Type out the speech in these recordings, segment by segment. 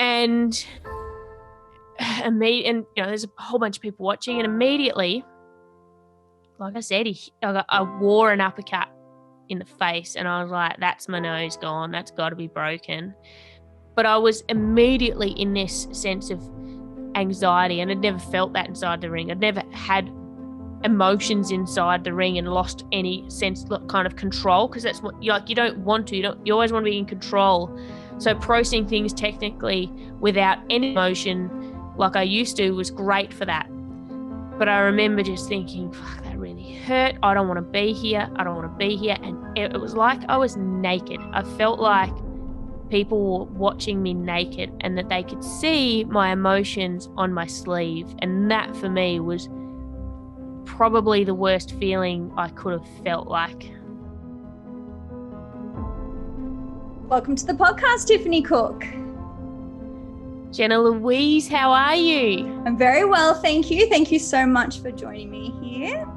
And there's a whole bunch of people watching, and immediately, like I said, I wore an uppercut in the face, and I was like, that's my nose gone. That's got to be broken. But I was immediately in this sense of anxiety, and I'd never felt that inside the ring. I'd never had emotions inside the ring and lost any sense of kind of control, because that's what you don't want to. You always want to be in control. So processing things technically without any emotion like I used to was great for that. But I remember just thinking, fuck, that really hurt. I don't want to be here. I don't want to be here. And it was like I was naked. I felt like people were watching me naked, and that they could see my emotions on my sleeve. And that for me was probably the worst feeling I could have felt like. Welcome to the podcast, Tiffanee Cook. Jennah-Louise, how are you? I'm very well, thank you. Thank you so much for joining me here.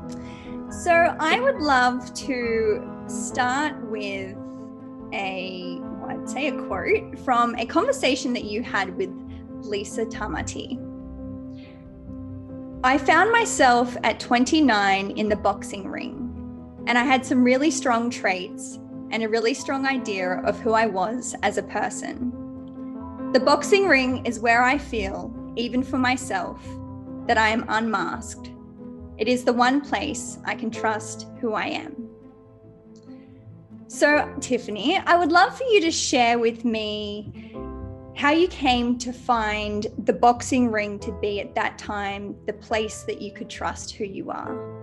So I would love to start with I'd say a quote from a conversation that you had with Lisa Tamati. I found myself at 29 in the boxing ring, and I had some really strong traits and a really strong idea of who I was as a person. The boxing ring is where I feel, even for myself, that I am unmasked. It is the one place I can trust who I am. So, Tiffanee, I would love for you to share with me how you came to find the boxing ring to be at that time the place that you could trust who you are.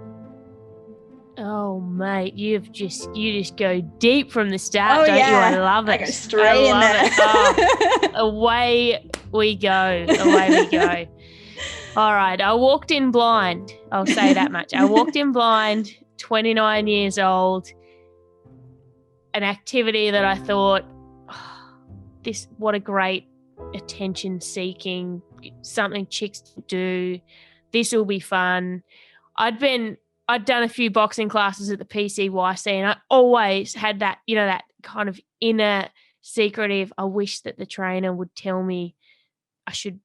Oh, mate, you just go deep from the start, don't yeah. you? I love it. I go straight in there. Away we go. All right, I walked in blind. I'll say that much. I walked in blind, 29 years old, an activity that I thought, what a great attention-seeking, something chicks do. This will be fun. I'd done a few boxing classes at the PCYC, and I always had that, that kind of inner secretive, I wish that the trainer would tell me I should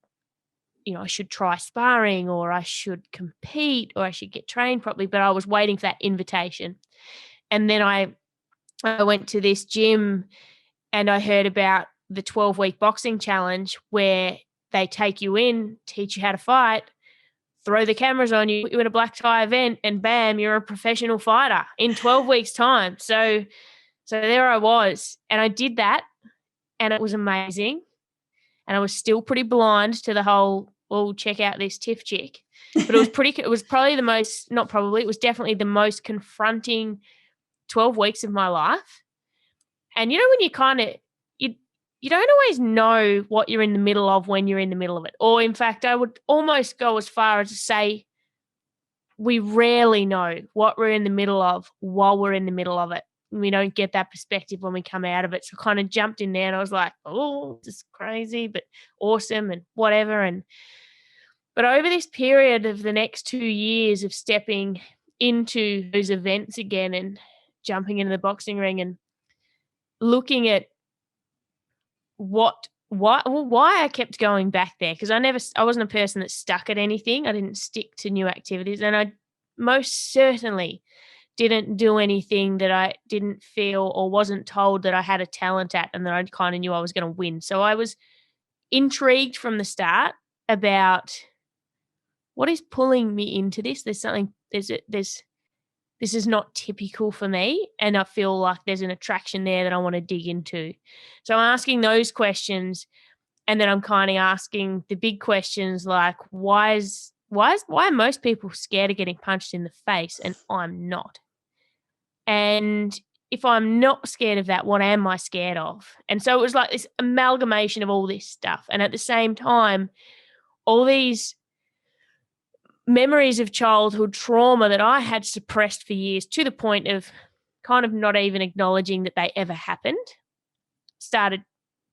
try sparring, or I should compete, or I should get trained properly. But I was waiting for that invitation. And then I went to this gym, and I heard about the 12-week boxing challenge, where they take you in, teach you how to fight, throw the cameras on you, put you in a black tie event, and bam, you're a professional fighter in 12 weeks time. So there I was, and I did that, and it was amazing. And I was still pretty blind to the whole, well, check out this Tiff chick. But it was definitely the most confronting 12 weeks of my life. And when you kind of, you don't always know what you're in the middle of when you're in the middle of it. Or in fact, I would almost go as far as to say we rarely know what we're in the middle of while we're in the middle of it. We don't get that perspective when we come out of it. So I kind of jumped in there, and I was like, oh, this is crazy, but awesome and whatever. But over this period of the next 2 years of stepping into those events again and jumping into the boxing ring and looking at why I kept going back there, because I wasn't a person that stuck at anything. I didn't stick to new activities, and I most certainly didn't do anything that I didn't feel or wasn't told that I had a talent at, and that I kind of knew I was going to win. So I was intrigued from the start about what is pulling me into this. This is not typical for me, and I feel like there's an attraction there that I want to dig into. So I'm asking those questions, and then I'm kind of asking the big questions like, why are most people scared of getting punched in the face and I'm not? And if I'm not scared of that, what am I scared of? And so it was like this amalgamation of all this stuff. And at the same time, all these memories of childhood trauma that I had suppressed for years, to the point of kind of not even acknowledging that they ever happened, started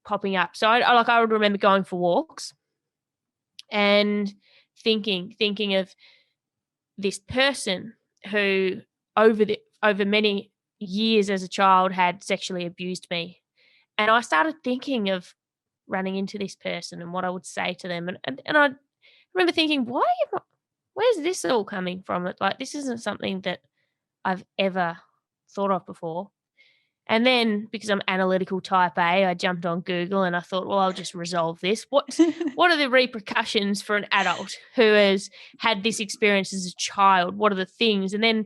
popping up. So I would remember going for walks and thinking of this person who over many years as a child had sexually abused me. And I started thinking of running into this person and what I would say to them. And I remember thinking, where's this all coming from? Like, this isn't something that I've ever thought of before. And then, because I'm analytical type A, I jumped on Google and I thought, well, I'll just resolve this. What are the repercussions for an adult who has had this experience as a child? What are the things? And then,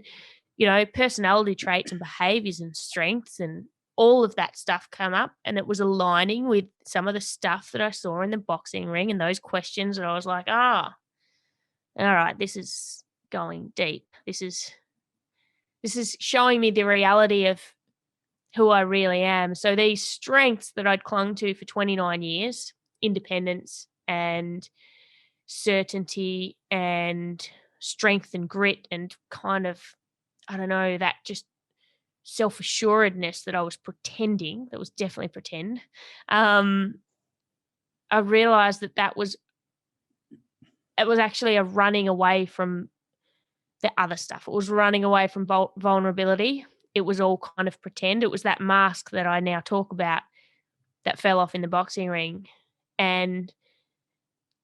personality traits and behaviors and strengths and all of that stuff come up, and it was aligning with some of the stuff that I saw in the boxing ring and those questions, and I was like, all right, this is going deep. This is showing me the reality of who I really am. So these strengths that I'd clung to for 29 years, independence and certainty and strength and grit and kind of, I don't know, that just self-assuredness that I was pretending, that was definitely pretend. I realized that it was actually a running away from the other stuff. It was running away from vulnerability. It was all kind of pretend. It was that mask that I now talk about that fell off in the boxing ring. And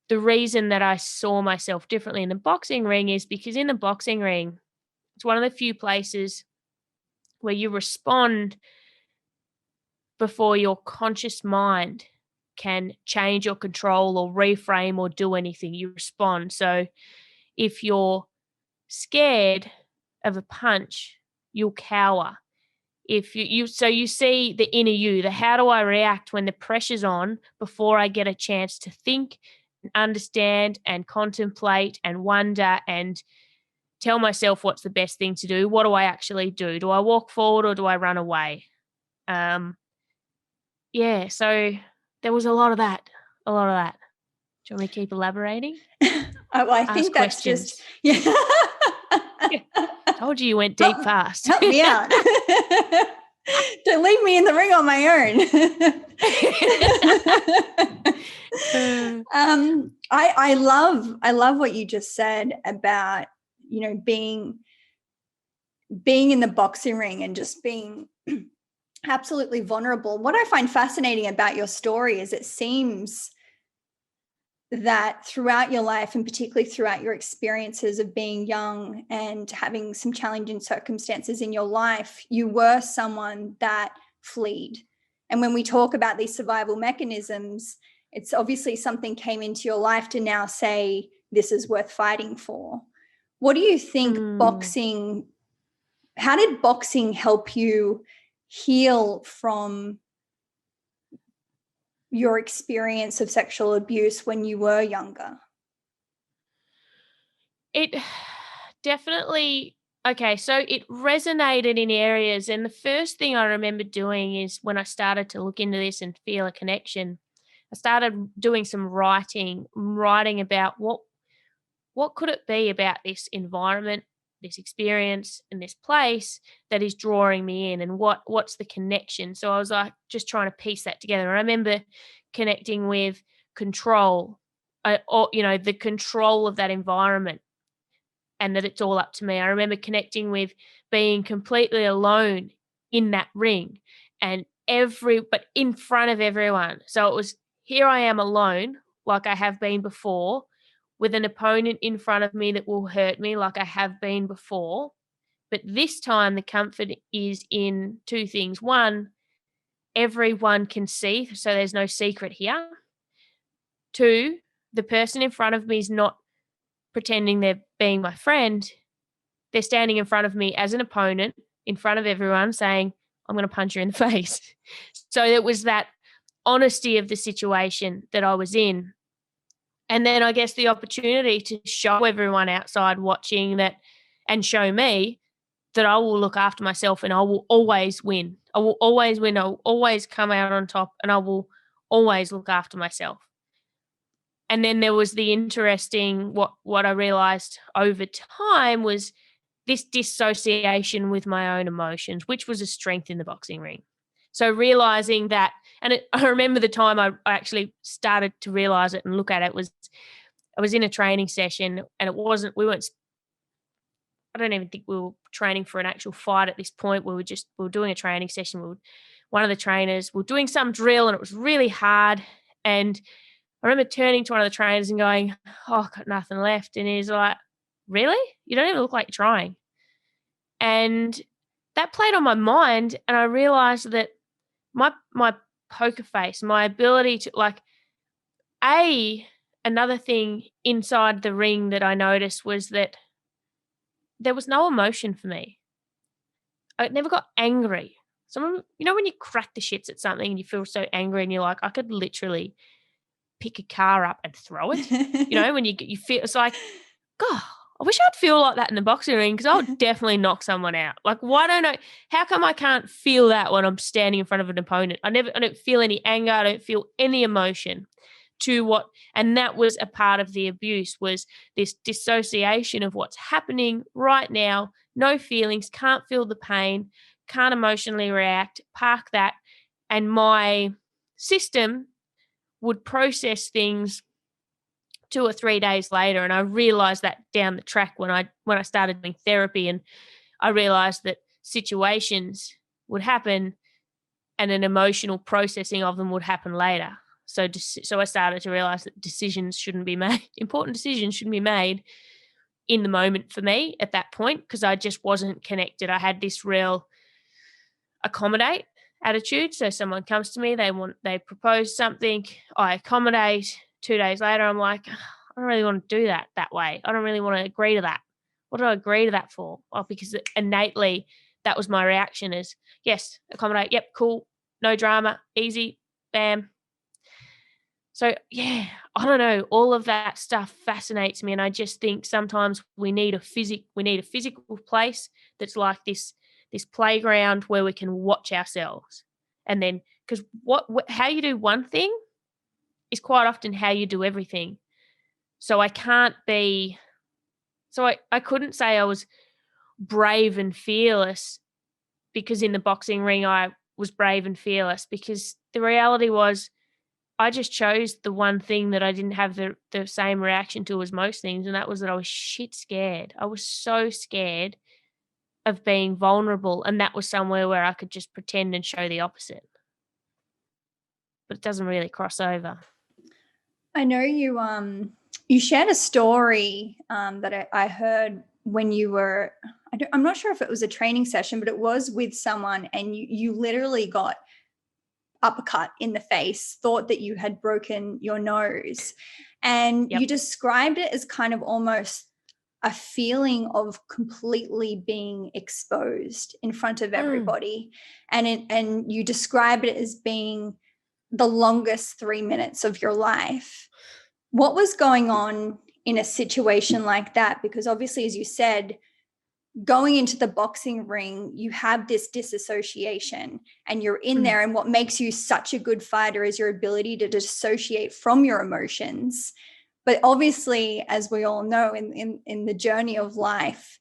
the reason that I saw myself differently in the boxing ring is because in the boxing ring, it's one of the few places where you respond before your conscious mind can change or control or reframe or do anything. You respond. So if you're scared of a punch, you'll cower. If you see the inner you, the how do I react when the pressure's on before I get a chance to think and understand and contemplate and wonder and tell myself what's the best thing to do. What do I actually do? Do I walk forward or do I run away? So there was a lot of that. Do you want me to keep elaborating? I think that's questions. just, yeah. Told you went deep fast. Help me out. Don't leave me in the ring on my own. I love what you just said about, being in the boxing ring and just being absolutely vulnerable. What I find fascinating about your story is it seems that throughout your life, and particularly throughout your experiences of being young and having some challenging circumstances in your life, you were someone that fled. And when we talk about these survival mechanisms, it's obviously something came into your life to now say, this is worth fighting for. What do you think how did boxing help you heal from your experience of sexual abuse when you were younger? It definitely, so it resonated in areas. And the first thing I remember doing is when I started to look into this and feel a connection, I started doing some writing about what could it be about this environment, this experience, and this place that is drawing me in, and what's the connection. So I was like just trying to piece that together. And I remember connecting with control, the control of that environment, and that it's all up to me. I remember connecting with being completely alone in that ring but in front of everyone. So it was, here I am alone, like I have been before, with an opponent in front of me that will hurt me like I have been before. But this time the comfort is in two things. One, everyone can see, so there's no secret here. Two, the person in front of me is not pretending they're being my friend. They're standing in front of me as an opponent in front of everyone saying, I'm going to punch you in the face. So it was that honesty of the situation that I was in. And then I guess the opportunity to show everyone outside watching that and show me that I will look after myself and I will always win. I will always win. I will always come out on top and I will always look after myself. And then there was the interesting, what I realized over time was this dissociation with my own emotions, which was a strength in the boxing ring. So realizing that, I remember the time I actually started to realize it and look at it was, I was in a training session and I don't even think we were training for an actual fight at this point. We were doing a training session. One of the trainers, we were doing some drill and it was really hard. And I remember turning to one of the trainers and going, oh, I've got nothing left. And he's like, really? You don't even look like you're trying. And that played on my mind. And I realized that my poker face, my ability to another thing inside the ring that I noticed was that there was no emotion for me. I never got angry. When you crack the shits at something and you feel so angry and you're like, I could literally pick a car up and throw it. When you feel, it's like, God, I wish I'd feel like that in the boxing ring, because I would definitely knock someone out. Like, how come I can't feel that when I'm standing in front of an opponent? I don't feel any anger. I don't feel any emotion and that was a part of the abuse, was this dissociation of what's happening right now. No feelings, can't feel the pain, can't emotionally react, park that. And my system would process things 2 or 3 days later. And I realized that down the track when I started doing therapy, and I realized that situations would happen and an emotional processing of them would happen later. So I started to realize that important decisions shouldn't be made in the moment for me at that point, because I just wasn't connected. I had this real accommodate attitude. So someone comes to me, they propose something, I accommodate. 2 days later, I'm like, I don't really want to do that way. I don't really want to agree to that. What do I agree to that for? Well, because innately that was my reaction is, yes, accommodate. Yep, cool. No drama. Easy. Bam. So, yeah, I don't know. All of that stuff fascinates me. And I just think sometimes we need a physical place that's like this playground where we can watch ourselves. And then, because how you do one thing is quite often how you do everything. So I couldn't say I was brave and fearless, because in the boxing ring I was brave and fearless, because the reality was I just chose the one thing that I didn't have the same reaction to as most things, and that was that I was shit scared. I was so scared of being vulnerable, and that was somewhere where I could just pretend and show the opposite. But it doesn't really cross over. I know you shared a story that I heard when you were, I'm not sure if it was a training session, but it was with someone, and you literally got uppercut in the face, thought that you had broken your nose. And Yep. You described it as kind of almost a feeling of completely being exposed in front of everybody. And you described it as being the longest 3 minutes of your life. What was going on in a situation like that? Because obviously, as you said, going into the boxing ring, you have this disassociation and you're in there. And what makes you such a good fighter is your ability to dissociate from your emotions. But obviously, as we all know, in the journey of life,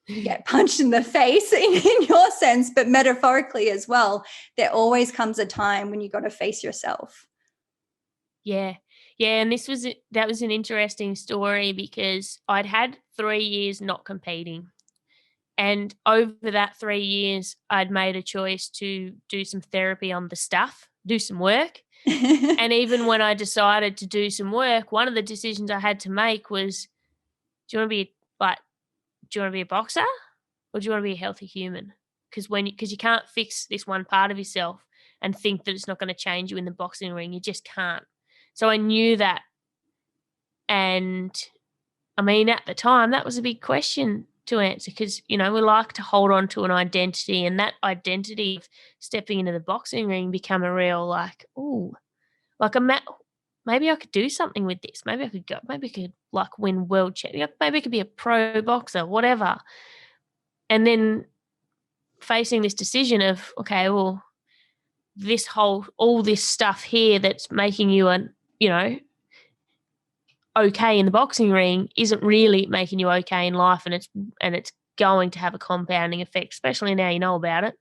you get punched in the face in your sense, but metaphorically as well, there always comes a time when you got to face yourself. Yeah. And that was an interesting story, because I'd had 3 years not competing. And over that 3 years, I'd made a choice to do some therapy on the stuff, do some work. And even when I decided to do some work, one of the decisions I had to make was, do you want to be a boxer, or do you want to be a healthy human? Because you can't fix this one part of yourself and think that it's not going to change you in the boxing ring. You just can't. So I knew that. And I mean, at the time, that was a big question to answer, because, we like to hold on to an identity, and that identity of stepping into the boxing ring become a real maybe I could do something with this. Maybe I could win world champion. Maybe I could be a pro boxer, whatever. And then facing this decision of, okay, well, all this stuff here that's making you okay in the boxing ring isn't really making you okay in life, and it's going to have a compounding effect, especially now you know about it.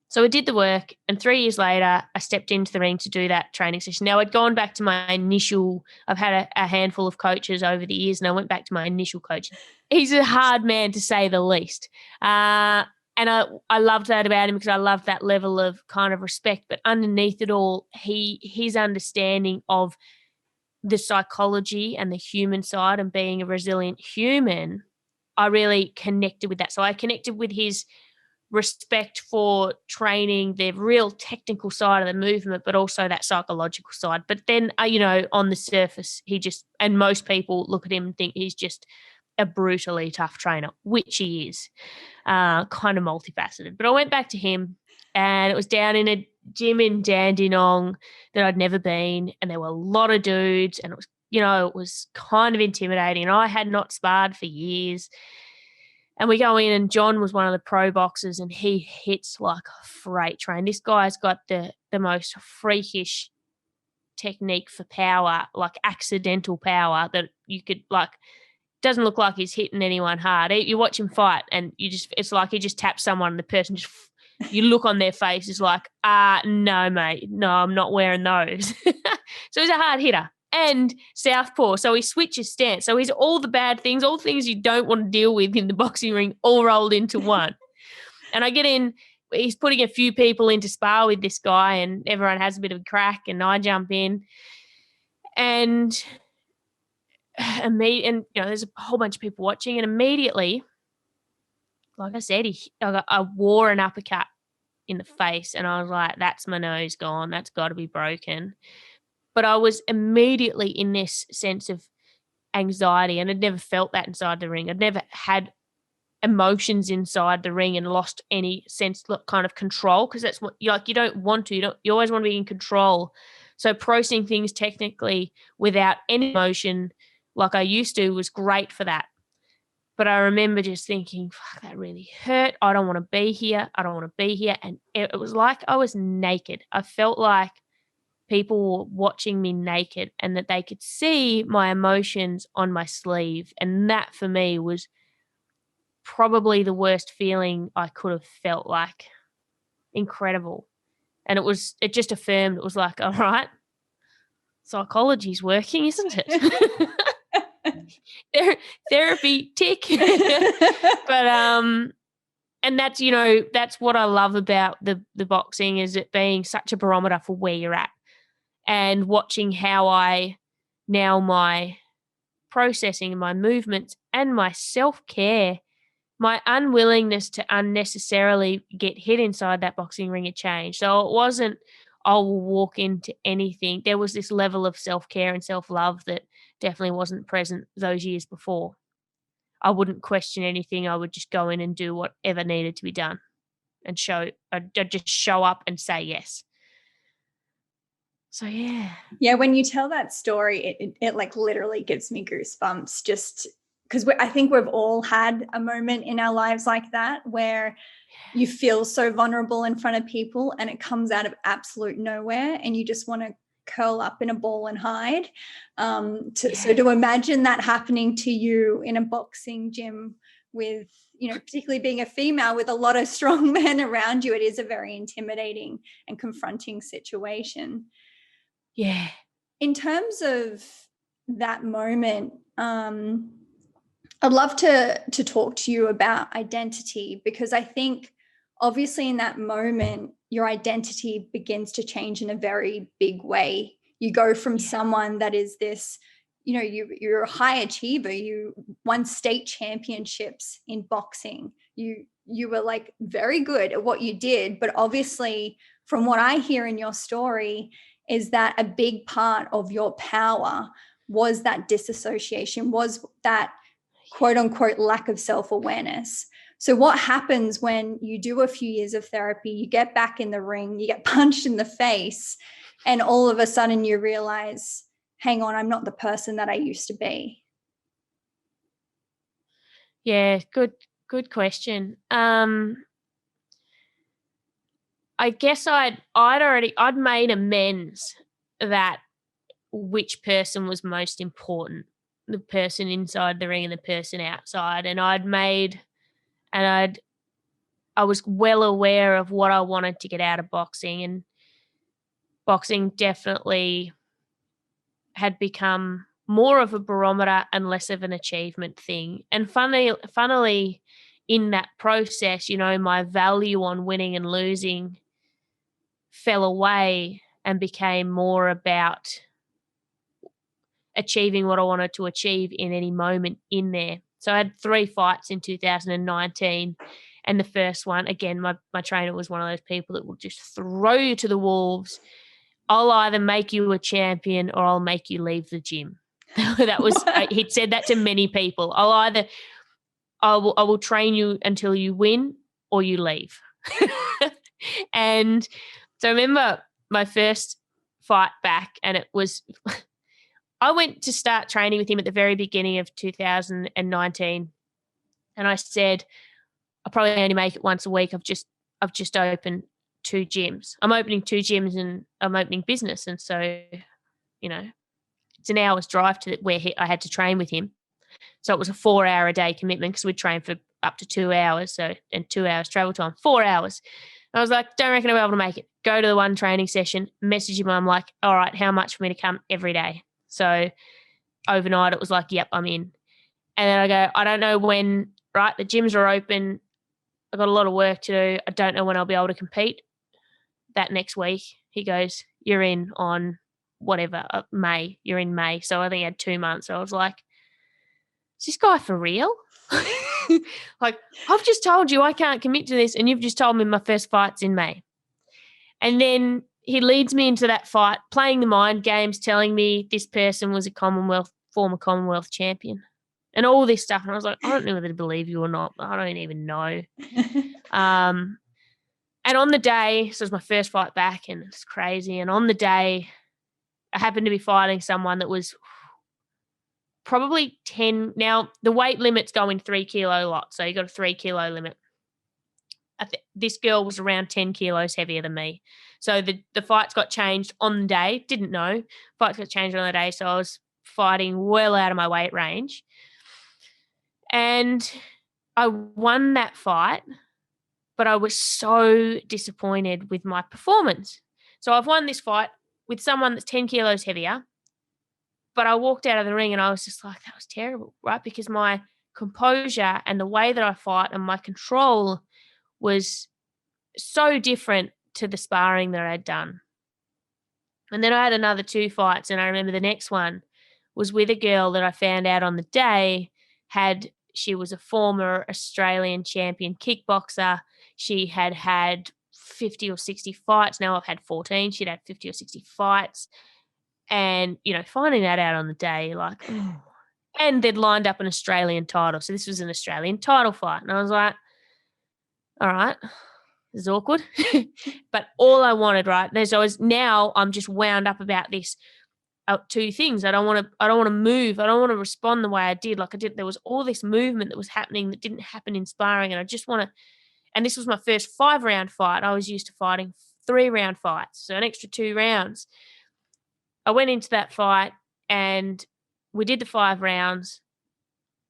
So I did the work, and 3 years later, I stepped into the ring to do that training session. Now, I'd gone back to my initial – I've had a handful of coaches over the years, and I went back to my initial coach. He's a hard man, to say the least. And I loved that about him because I loved that level of kind of respect. But underneath it all, his understanding of the psychology and the human side and being a resilient human, I really connected with that. So I connected with his respect for training, the real technical side of the movement, but also that psychological side. But then, on the surface, and most people look at him and think he's just a brutally tough trainer, which he is, kind of multifaceted. But I went back to him, and it was down in a gym in Dandenong that I'd never been, and there were a lot of dudes, and it was kind of intimidating. And I had not sparred for years. And we go in, and John was one of the pro boxers, and he hits like a freight train. This guy's got the most freakish technique for power, like accidental power that you could doesn't look like he's hitting anyone hard. You watch him fight, and it's like he just taps someone, and the person you look on their face is like, no, mate, no, I'm not wearing those. So he's a hard hitter. And southpaw, so he switches stance. So he's all the bad things, all the things you don't want to deal with in the boxing ring, all rolled into one. And I get in, he's putting a few people into spar with this guy, and everyone has a bit of a crack, and I jump in. And there's a whole bunch of people watching, and immediately, like I said, I wore an uppercut in the face, and I was like, that's my nose gone. That's got to be broken. But I was immediately in this sense of anxiety, and I'd never felt that inside the ring. I'd never had emotions inside the ring and lost any sense of kind of control, because that's what you don't want to. You always want to be in control. So processing things technically without any emotion like I used to was great for that. But I remember just thinking, fuck, that really hurt. I don't want to be here. I don't want to be here. And it was like I was naked. I felt like people were watching me naked, and that they could see my emotions on my sleeve. And that for me was probably the worst feeling I could have felt. Like, incredible. And it just affirmed, it was like, all right, psychology's working, isn't it? Therapy, tick. But and that's what I love about the boxing, is it being such a barometer for where you're at, and watching how my processing, my movements, and my self-care, my unwillingness to unnecessarily get hit inside that boxing ring had changed. So it wasn't, I will walk into anything. There was this level of self-care and self-love that definitely wasn't present those years before. I wouldn't question anything. I would just go in and do whatever needed to be done, and I'd just show up and say yes. So, yeah. Yeah, when you tell that story, it like literally gives me goosebumps, just because I think we've all had a moment in our lives like that, where you feel so vulnerable in front of people, and it comes out of absolute nowhere, and you just want to curl up in a ball and hide. So to imagine that happening to you in a boxing gym with, particularly being a female with a lot of strong men around you, it is a very intimidating and confronting situation. Yeah. In terms of that moment, I'd love to talk to you about identity, because I think obviously in that moment, your identity begins to change in a very big way. You go from someone that is this, you're a high achiever. You won state championships in boxing. You were like very good at what you did, but obviously from what I hear in your story is that a big part of your power was that disassociation, was that quote unquote lack of self-awareness. So what happens when you do a few years of therapy, you get back in the ring, you get punched in the face, and all of a sudden you realize, hang on, I'm not the person that I used to be? Yeah, good question. I guess I'd made amends that which person was most important, the person inside the ring and the person outside. And I was well aware of what I wanted to get out of boxing, and boxing definitely had become more of a barometer and less of an achievement thing. And funnily in that process, you know, my value on winning and losing fell away and became more about achieving what I wanted to achieve in any moment in there. So I had 3 fights in 2019. And the first one, again, my trainer was one of those people that will just throw you to the wolves. I'll either make you a champion or I'll make you leave the gym. That was he'd said that to many people. I will train you until you win or you leave. And so I remember my first fight back, and it was I went to start training with him at the very beginning of 2019, and I said, I'll probably only make it once a week. I've just opened 2 gyms. I'm opening 2 gyms and I'm opening business. And so, you know, it's an hour's drive to where I had to train with him. So it was a 4-hour-a-day commitment because we'd train for up to 2 hours. So, and 2 hours travel time, 4 hours. And I was like, don't reckon I'll be able to make it. Go to the one training session, message him. I'm like, all right, how much for me to come every day? So overnight it was like, yep, I'm in. And then I go, I don't know when, right? The gyms are open. I've got a lot of work to do. I don't know when I'll be able to compete. That next week, he goes, you're in on whatever, May. You're in May. So I think I had 2 months. So I was like, is this guy for real? Like, I've just told you I can't commit to this, and you've just told me my first fight's in May. And then he leads me into that fight, playing the mind games, telling me this person was a former Commonwealth champion and all this stuff. And I was like, I don't know whether to believe you or not. I don't even know. And on the day, so it was my first fight back, and it's crazy. And on the day, I happened to be fighting someone that was probably 10. Now, the weight limits go in 3 kilo lots. So you got a 3 kilo limit. This girl was around 10 kilos heavier than me. So the fights got changed on the day. Didn't know. Fights got changed on the day. So I was fighting well out of my weight range. And I won that fight, but I was so disappointed with my performance. So I've won this fight with someone that's 10 kilos heavier, but I walked out of the ring and I was just like, that was terrible, right? Because my composure and the way that I fight and my control was so different to the sparring that I'd done. And then I had another 2 fights, and I remember the next one was with a girl that I found out on the day she was a former Australian champion kickboxer. She had 50 or 60 fights. Now I've had 14. She'd had 50 or 60 fights. And, you know, finding that out on the day, like, and they'd lined up an Australian title. So this was an Australian title fight. And I was like, all right, this is awkward. But all I wanted, right, now I'm just wound up about this. 2 things. I don't want to move. I don't want to respond the way I did. Like I did. There was all this movement that was happening that didn't happen in sparring. And I just want to, and this was my first 5-round fight. I was used to fighting 3-round fights. So an extra 2 rounds. I went into that fight and we did the 5 rounds.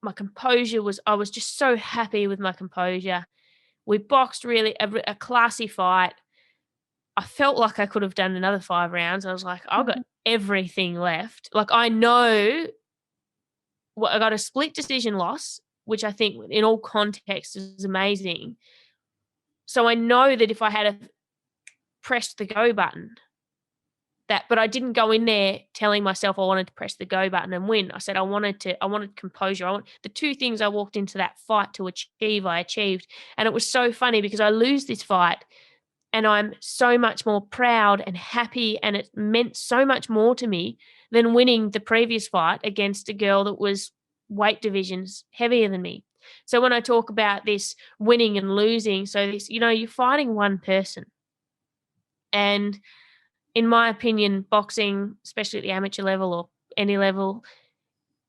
My composure I was just so happy with my composure. We boxed really a classy fight. I felt like I could have done another 5 rounds. I was like, I've got everything left. Like I know I got a split decision loss, which I think in all contexts is amazing. So I know that if I had pressed the go button, but I didn't go in there telling myself I wanted to press the go button and win. I said I wanted composure. The 2 things I walked into that fight to achieve, I achieved. And it was so funny because I lose this fight and I'm so much more proud and happy, and it meant so much more to me than winning the previous fight against a girl that was weight divisions heavier than me. So when I talk about this winning and losing, so this, you know, you're fighting one person. And in my opinion, boxing, especially at the amateur level or any level,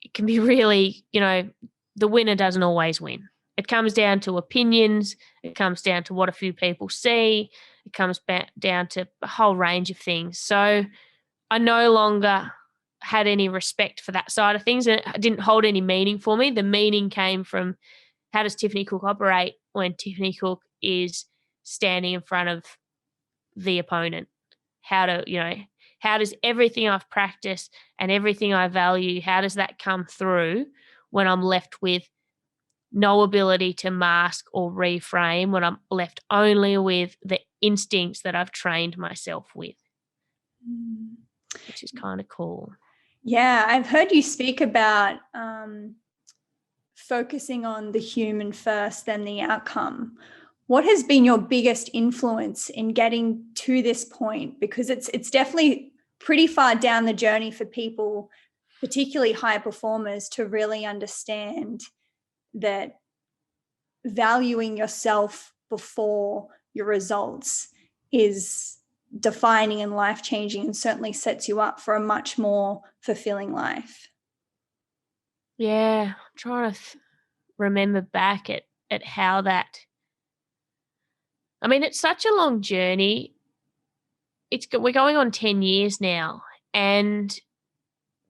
it can be really, you know, the winner doesn't always win. It comes down to opinions. It comes down to what a few people see. It comes back down to a whole range of things. So I no longer had any respect for that side of things, and it didn't hold any meaning for me. The meaning came from, how does Tiffanee Cook operate when Tiffanee Cook is standing in front of the opponent? How does everything I've practiced and everything I value, how does that come through when I'm left with no ability to mask or reframe, when I'm left only with the instincts that I've trained myself with, which is kind of cool. Yeah, I've heard you speak about focusing on the human first, then the outcome. What has been your biggest influence in getting to this point? Because it's definitely pretty far down the journey for people, particularly high performers, to really understand that valuing yourself before your results is defining and life-changing, and certainly sets you up for a much more fulfilling life. Yeah, I'm trying to remember back at how that, I mean, it's such a long journey. We're going on 10 years now, and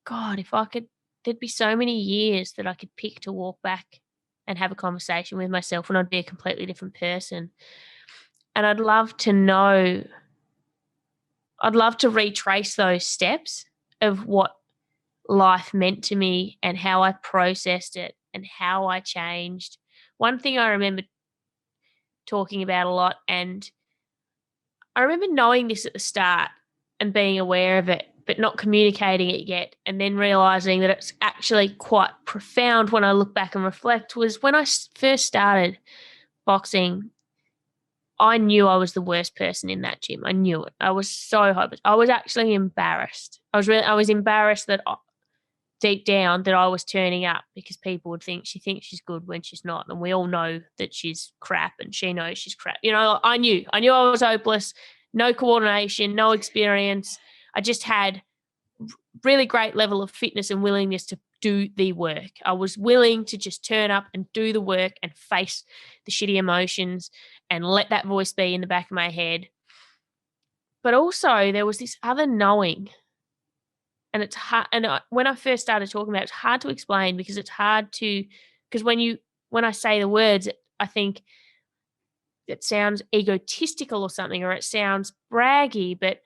God, if I could, there'd be so many years that I could pick to walk back and have a conversation with myself, and I'd be a completely different person. And I'd love to retrace those steps of what life meant to me and how I processed it and how I changed. One thing I remember talking about a lot, and I remember knowing this at the start and being aware of it, but not communicating it yet, and then realizing that it's actually quite profound when I look back and reflect, was when I first started boxing. I knew I was the worst person in that gym. I knew it. I was so hopeless. I was actually embarrassed. I was embarrassed that deep down that I was turning up, because people would think she thinks she's good when she's not, and we all know that she's crap, and she knows she's crap. You know, I knew I was hopeless. No coordination, no experience. I just had really great level of fitness and willingness to do the work. I was willing to just turn up and do the work and face the shitty emotions and let that voice be in the back of my head. But also there was this other knowing, and it's hard. And when I first started talking about it, it's hard to explain, because it's hard to, because when I say the words, I think it sounds egotistical or something, or it sounds braggy, but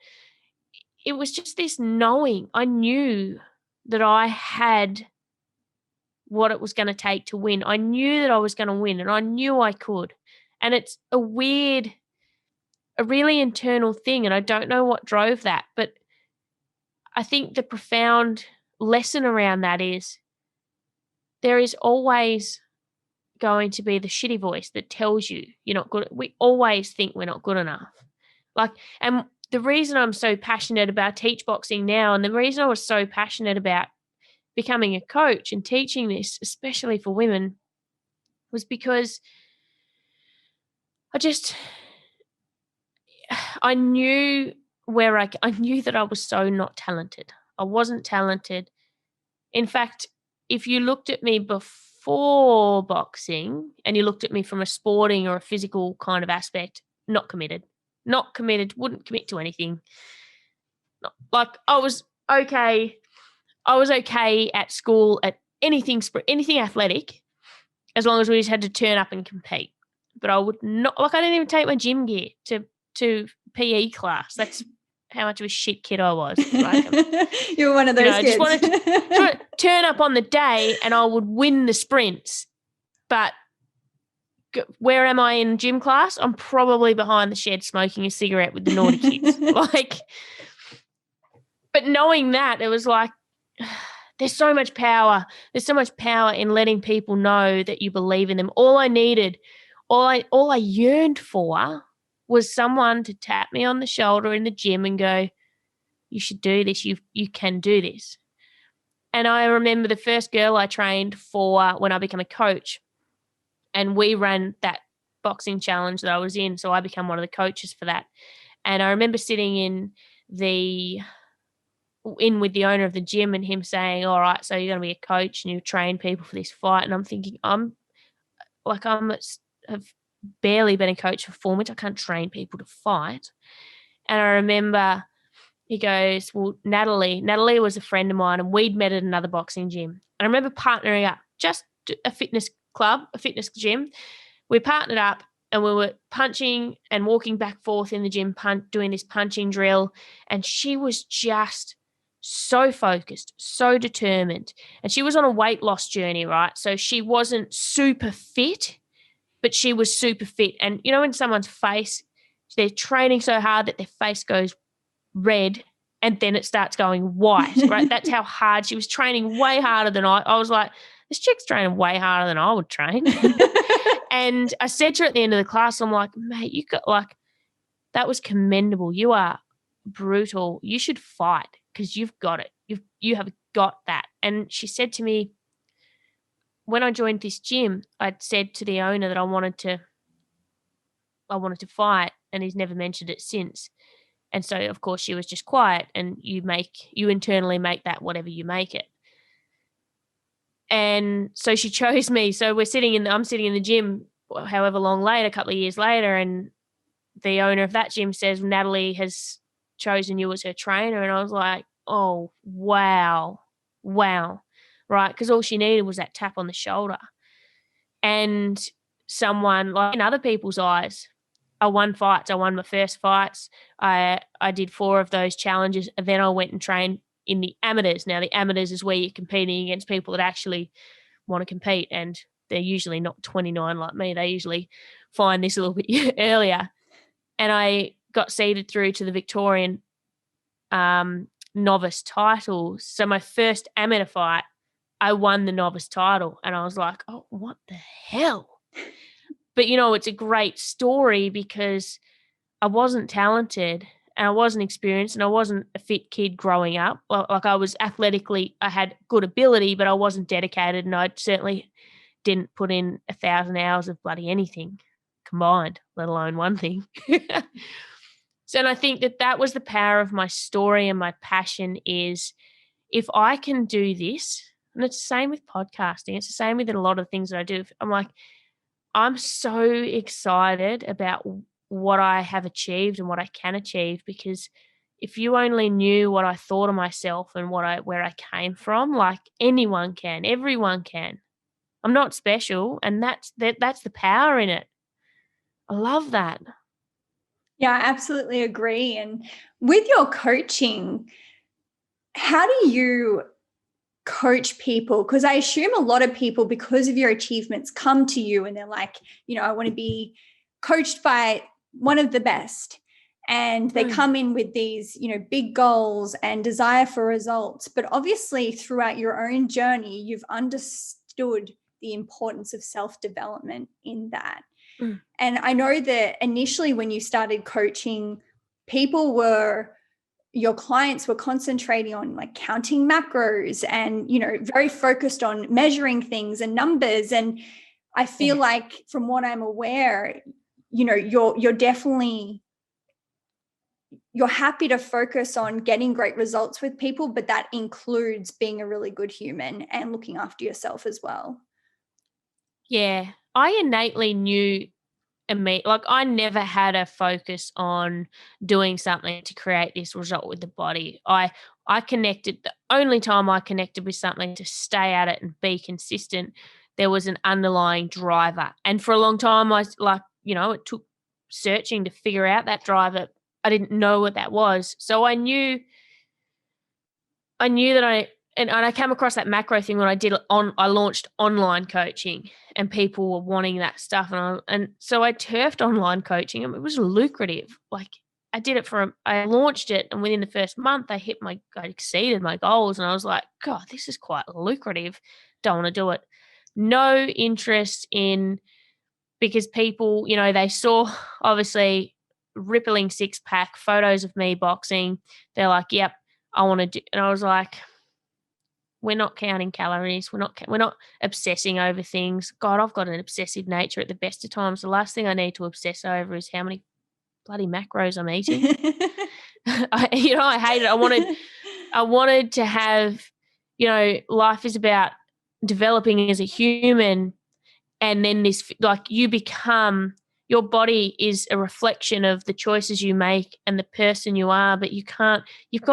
it was just this knowing. I knew that I had what it was going to take to win. I knew that I was going to win, and I knew I could. And it's a really internal thing, and I don't know what drove that, but I think the profound lesson around that is there is always going to be the shitty voice that tells you you're not good. We always think we're not good enough. And the reason I'm so passionate about teach boxing now, and the reason I was so passionate about becoming a coach and teaching this, especially for women, was because I knew I knew that I was so not talented. I wasn't talented. In fact, if you looked at me before boxing and you looked at me from a sporting or a physical kind of aspect, not committed, wouldn't commit to anything. I was okay. I was okay at school at anything athletic, as long as we just had to turn up and compete. But I would not, I didn't even take my gym gear to PE class. That's how much of a shit kid I was. You were one of those kids. Just wanted to turn up on the day, and I would win the sprints. But where am I in gym class? I'm probably behind the shed smoking a cigarette with the naughty kids. But knowing that, it was like, there's so much power. There's so much power in letting people know that you believe in them. All I yearned for was someone to tap me on the shoulder in the gym and go, you should do this. You can do this. And I remember the first girl I trained for when I became a coach, and we ran that boxing challenge that I was in. So I became one of the coaches for that. And I remember sitting in with the owner of the gym, and him saying, all right, so you're going to be a coach and you train people for this fight. And I'm thinking, have barely been a coach for 4 months. I can't train people to fight. And I remember he goes, well, Natalie was a friend of mine, and we'd met at another boxing gym. And I remember partnering up, just a fitness club, a fitness gym. We partnered up, and we were punching and walking back and forth in the gym, doing this punching drill. And she was just so focused, so determined. And she was on a weight loss journey, right? So she wasn't super fit, but she was super fit. And you know, in someone's face, they're training so hard that their face goes red and then it starts going white, right? That's how hard she was training, way harder than I was like, this chick's training way harder than I would train. And I said to her at the end of the class, I'm like, mate, you got like, that was commendable. You are brutal. You should fight because you've got it. You have got that. And she said to me, when I joined this gym, I'd said to the owner that I wanted to fight, and he's never mentioned it since. And so, of course, she was just quiet, and you internally make that whatever you make it. And so she chose me. So I'm sitting in the gym, however long later, a couple of years later, and the owner of that gym says, Natalie has chosen you as her trainer. And I was like, oh, wow. Right. Because all she needed was that tap on the shoulder. And someone, like in other people's eyes, I won fights. I won my first fights. I did 4 of those challenges. And then I went and trained in the amateurs. Now, the amateurs is where you're competing against people that actually want to compete. And they're usually not 29 like me. They usually find this a little bit earlier. And I got seeded through to the Victorian novice title. So my first amateur fight, I won the novice title. And I was like, oh, what the hell? But, you know, it's a great story because I wasn't talented and I wasn't experienced and I wasn't a fit kid growing up. Like I was athletically, I had good ability, but I wasn't dedicated, and I certainly didn't put in 1,000 hours of bloody anything combined, let alone one thing. So, and I think that was the power of my story, and my passion is, if I can do this, and it's the same with podcasting, it's the same with a lot of things that I do. I'm like, I'm so excited about what I have achieved and what I can achieve, because if you only knew what I thought of myself and where I came from, like anyone can, everyone can. I'm not special, and that's the power in it. I love that. Yeah, I absolutely agree. And with your coaching, how do you coach people? Because I assume a lot of people, because of your achievements, come to you and they're like, you know, I want to be coached by one of the best. And they come in with these, you know, big goals and desire for results. But obviously, throughout your own journey, you've understood the importance of self-development in that. And I know that initially when you started coaching, your clients were concentrating on like counting macros and, you know, very focused on measuring things and numbers. And I feel like, from what I'm aware, you know, you're happy to focus on getting great results with people, but that includes being a really good human and looking after yourself as well. Yeah, I innately knew like I never had a focus on doing something to create this result with the body. I connected, the only time I connected with something to stay at it and be consistent, there was an underlying driver. And for a long time, it took searching to figure out that driver. I didn't know what that was. So I knew that I came across that macro thing when I launched online coaching, and people were wanting that stuff. And so I turfed online coaching, and it was lucrative. Like I launched it, and within the first month I exceeded my goals. And I was like, God, this is quite lucrative. Don't want to do it. No interest because people, you know, they saw obviously rippling 6-pack photos of me boxing. They're like, yep, I want to do. And I was like, we're not counting calories. We're not obsessing over things. God, I've got an obsessive nature at the best of times. The last thing I need to obsess over is how many bloody macros I'm eating. I hate it. I wanted to have, you know, life is about developing as a human, and then your body is a reflection of the choices you make and the person you are, but you've got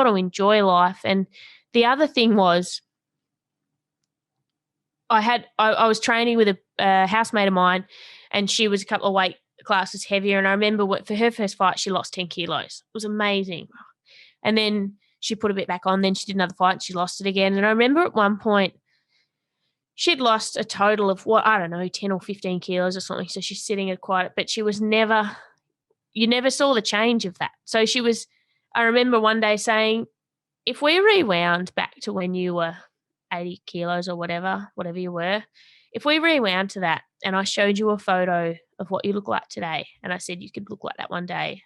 to enjoy life. And the other thing was, I was training with a housemate of mine, and she was a couple of weight classes heavier. And I remember for her first fight, she lost 10 kilos. It was amazing. And then she put a bit back on. Then she did another fight and she lost it again. And I remember at one point she'd lost a total of 10 or 15 kilos or something. So she's sitting at quite, but she was never, you never saw the change of that. So I remember one day saying, if we rewound back to when you were 80 kilos or whatever you were, if we rewound to that and I showed you a photo of what you look like today and I said you could look like that one day,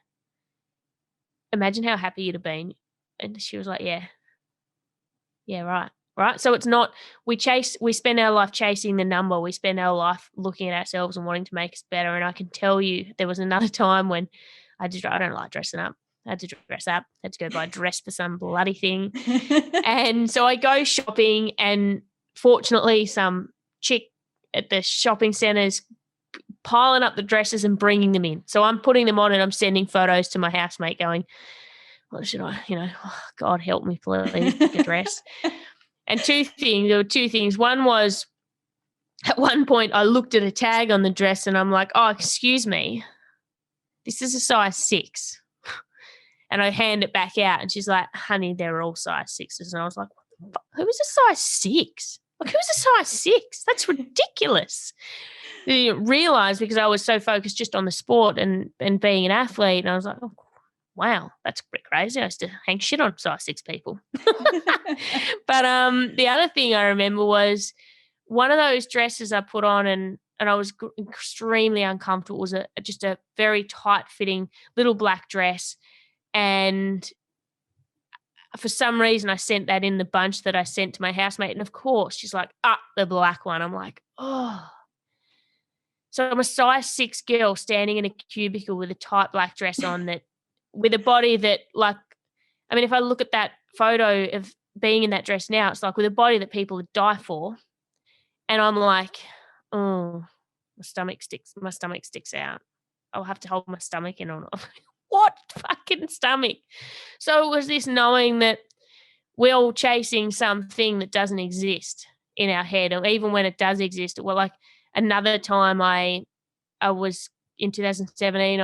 imagine how happy you'd have been. And she was like, yeah, right. So it's not, we spend our life chasing the number. We spend our life looking at ourselves and wanting to make us better. And I can tell you there was another time when I don't like dressing up. I had to dress up, had to go buy a dress for some bloody thing. And so I go shopping and fortunately some chick at the shopping centre's piling up the dresses and bringing them in. So I'm putting them on and I'm sending photos to my housemate going, what should I, God help me please, pick a dress. And there were two things. One was at one point I looked at a tag on the dress and I'm like, oh, excuse me, this is a size 6. And I hand it back out and she's like, honey, they're all size 6s. And I was like, who is a size 6? Like, who's a size 6? That's ridiculous. I didn't realise because I was so focused just on the sport and being an athlete. And I was like, oh, wow, that's a bit crazy. I used to hang shit on size 6 people. But the other thing I remember was one of those dresses I put on and I was extremely uncomfortable. It was just a very tight-fitting little black dress. And for some reason, I sent that in the bunch that I sent to my housemate. And of course, she's like, the black one. I'm like, oh. So I'm a size 6 girl standing in a cubicle with a tight black dress on that, with a body that if I look at that photo of being in that dress now, it's like with a body that people would die for. And I'm like, oh, my stomach sticks out. I'll have to hold my stomach in or not. What fucking stomach? So it was this knowing that we're all chasing something that doesn't exist in our head, or even when it does exist. Well, like another time I was in 2017,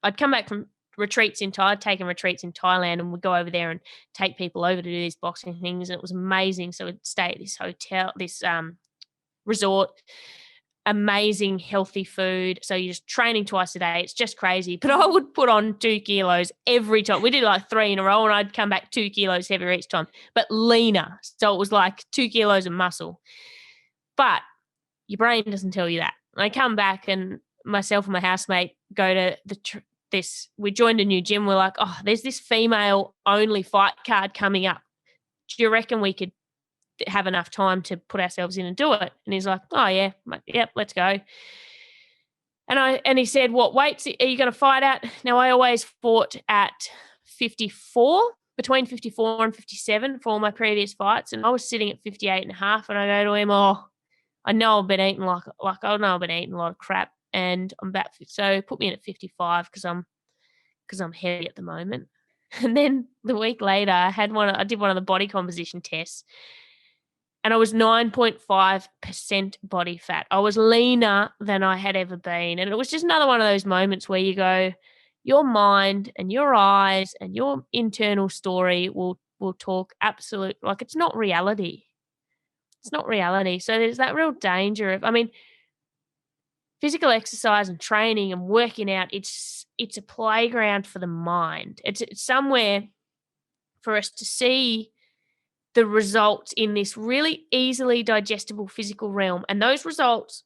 I'd come back from retreats I'd taken retreats in Thailand and would go over there and take people over to do these boxing things, and it was amazing. So we'd stay at this hotel, this resort, amazing healthy food. So you're just training twice a day. It's just crazy. But I would put on 2 kilos every time. We did like 3 in a row and I'd come back 2 kilos heavier each time, but leaner. So it was like 2 kilos of muscle. But your brain doesn't tell you that. And I come back and myself and my housemate go to we joined a new gym. We're like, oh, there's this female only fight card coming up. Do you reckon we could have enough time to put ourselves in and do it? And he's like, oh yeah, yep, let's go. And he said, what weights are you going to fight at? Now I always fought at between 54 and 57 for all my previous fights, and I was sitting at 58.5. And I go to him, oh, I know I've been eating I know I've been eating a lot of crap, and I'm about, so put me in at 55 because I'm heavy at the moment. And then the week later, I did one of the body composition tests. And I was 9.5% body fat. I was leaner than I had ever been. And it was just another one of those moments where you go, your mind and your eyes and your internal story will talk absolute, like it's not reality. It's not reality. So there's that real danger of, physical exercise and training and working out, it's a playground for the mind. It's somewhere for us to see the results in this really easily digestible physical realm. And those results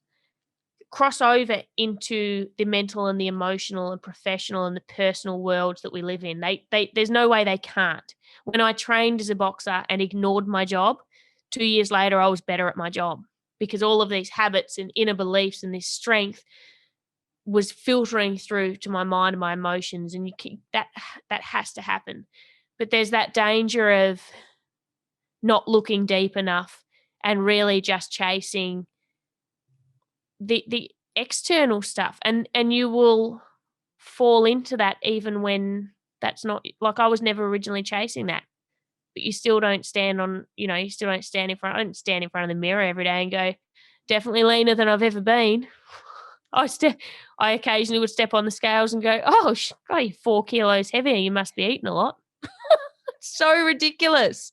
cross over into the mental and the emotional and professional and the personal worlds that we live in. There's no way they can't. When I trained as a boxer and ignored my job, 2 years later, I was better at my job because all of these habits and inner beliefs and this strength was filtering through to my mind and my emotions. And that has to happen. But there's that danger of not looking deep enough and really just chasing the external stuff. And you will fall into that even when that's not, like I was never originally chasing that. But you still don't stand on, I don't stand in front of the mirror every day and go, definitely leaner than I've ever been. I occasionally would step on the scales and go, oh, you're 4 kilos heavier. You must be eating a lot. It's so ridiculous.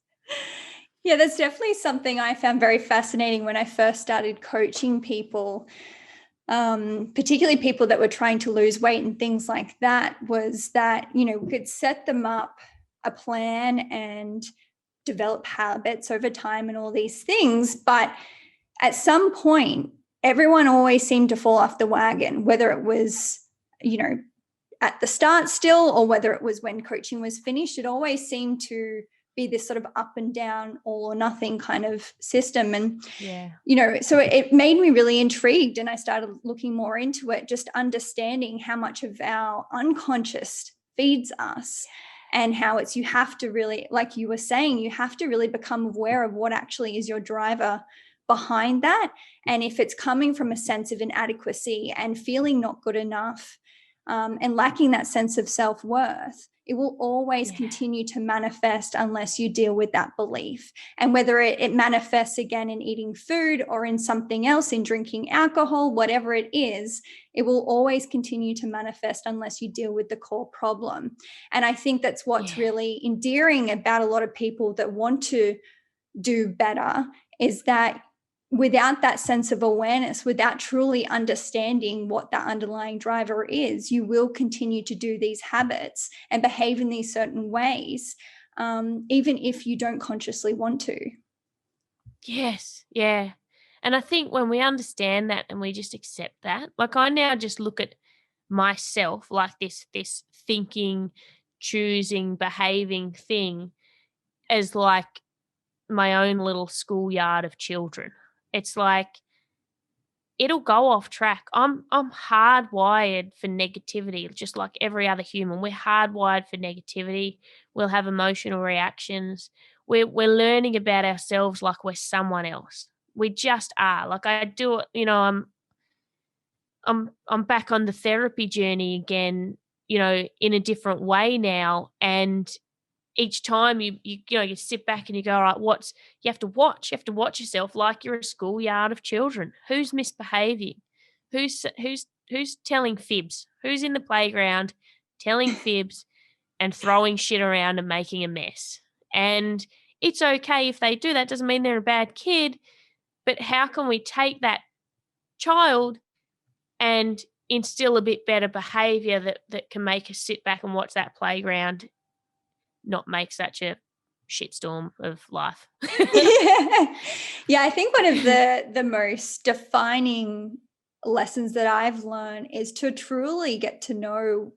Yeah, that's definitely something I found very fascinating when I first started coaching people, particularly people that were trying to lose weight and things like that, was that, we could set them up a plan and develop habits over time and all these things. But at some point, everyone always seemed to fall off the wagon, whether it was, at the start still, or whether it was when coaching was finished. It always seemed to be this sort of up and down, all or nothing kind of system. And, so it made me really intrigued, and I started looking more into it, just understanding how much of our unconscious feeds us, and how you have to really, like you were saying, you have to really become aware of what actually is your driver behind that. And if it's coming from a sense of inadequacy and feeling not good enough, and lacking that sense of self-worth, it will always continue to manifest unless you deal with that belief. And whether it manifests again in eating food or in something else, in drinking alcohol, whatever it is, it will always continue to manifest unless you deal with the core problem. And I think that's what's really endearing about a lot of people that want to do better, is that without that sense of awareness, without truly understanding what that underlying driver is, you will continue to do these habits and behave in these certain ways, even if you don't consciously want to. Yes, yeah. And I think when we understand that and we just accept that, like I now just look at myself like this thinking, choosing, behaving thing as like my own little schoolyard of children. It's like it'll go off track. I'm hardwired for negativity, just like every other human. We're hardwired for negativity. We'll have emotional reactions. We're learning about ourselves like we're someone else. We just are. Like I do it, I'm back on the therapy journey again, in a different way now. And each time you sit back and you go, all right, you have to watch yourself like you're a schoolyard of children. Who's misbehaving? Who's telling fibs? Who's in the playground telling fibs and throwing shit around and making a mess? And it's okay if they do that. Doesn't mean they're a bad kid. But how can we take that child and instill a bit better behavior that can make us sit back and watch that playground not make such a shitstorm of life? Yeah, I think one of the most defining lessons that I've learned is to truly get to know,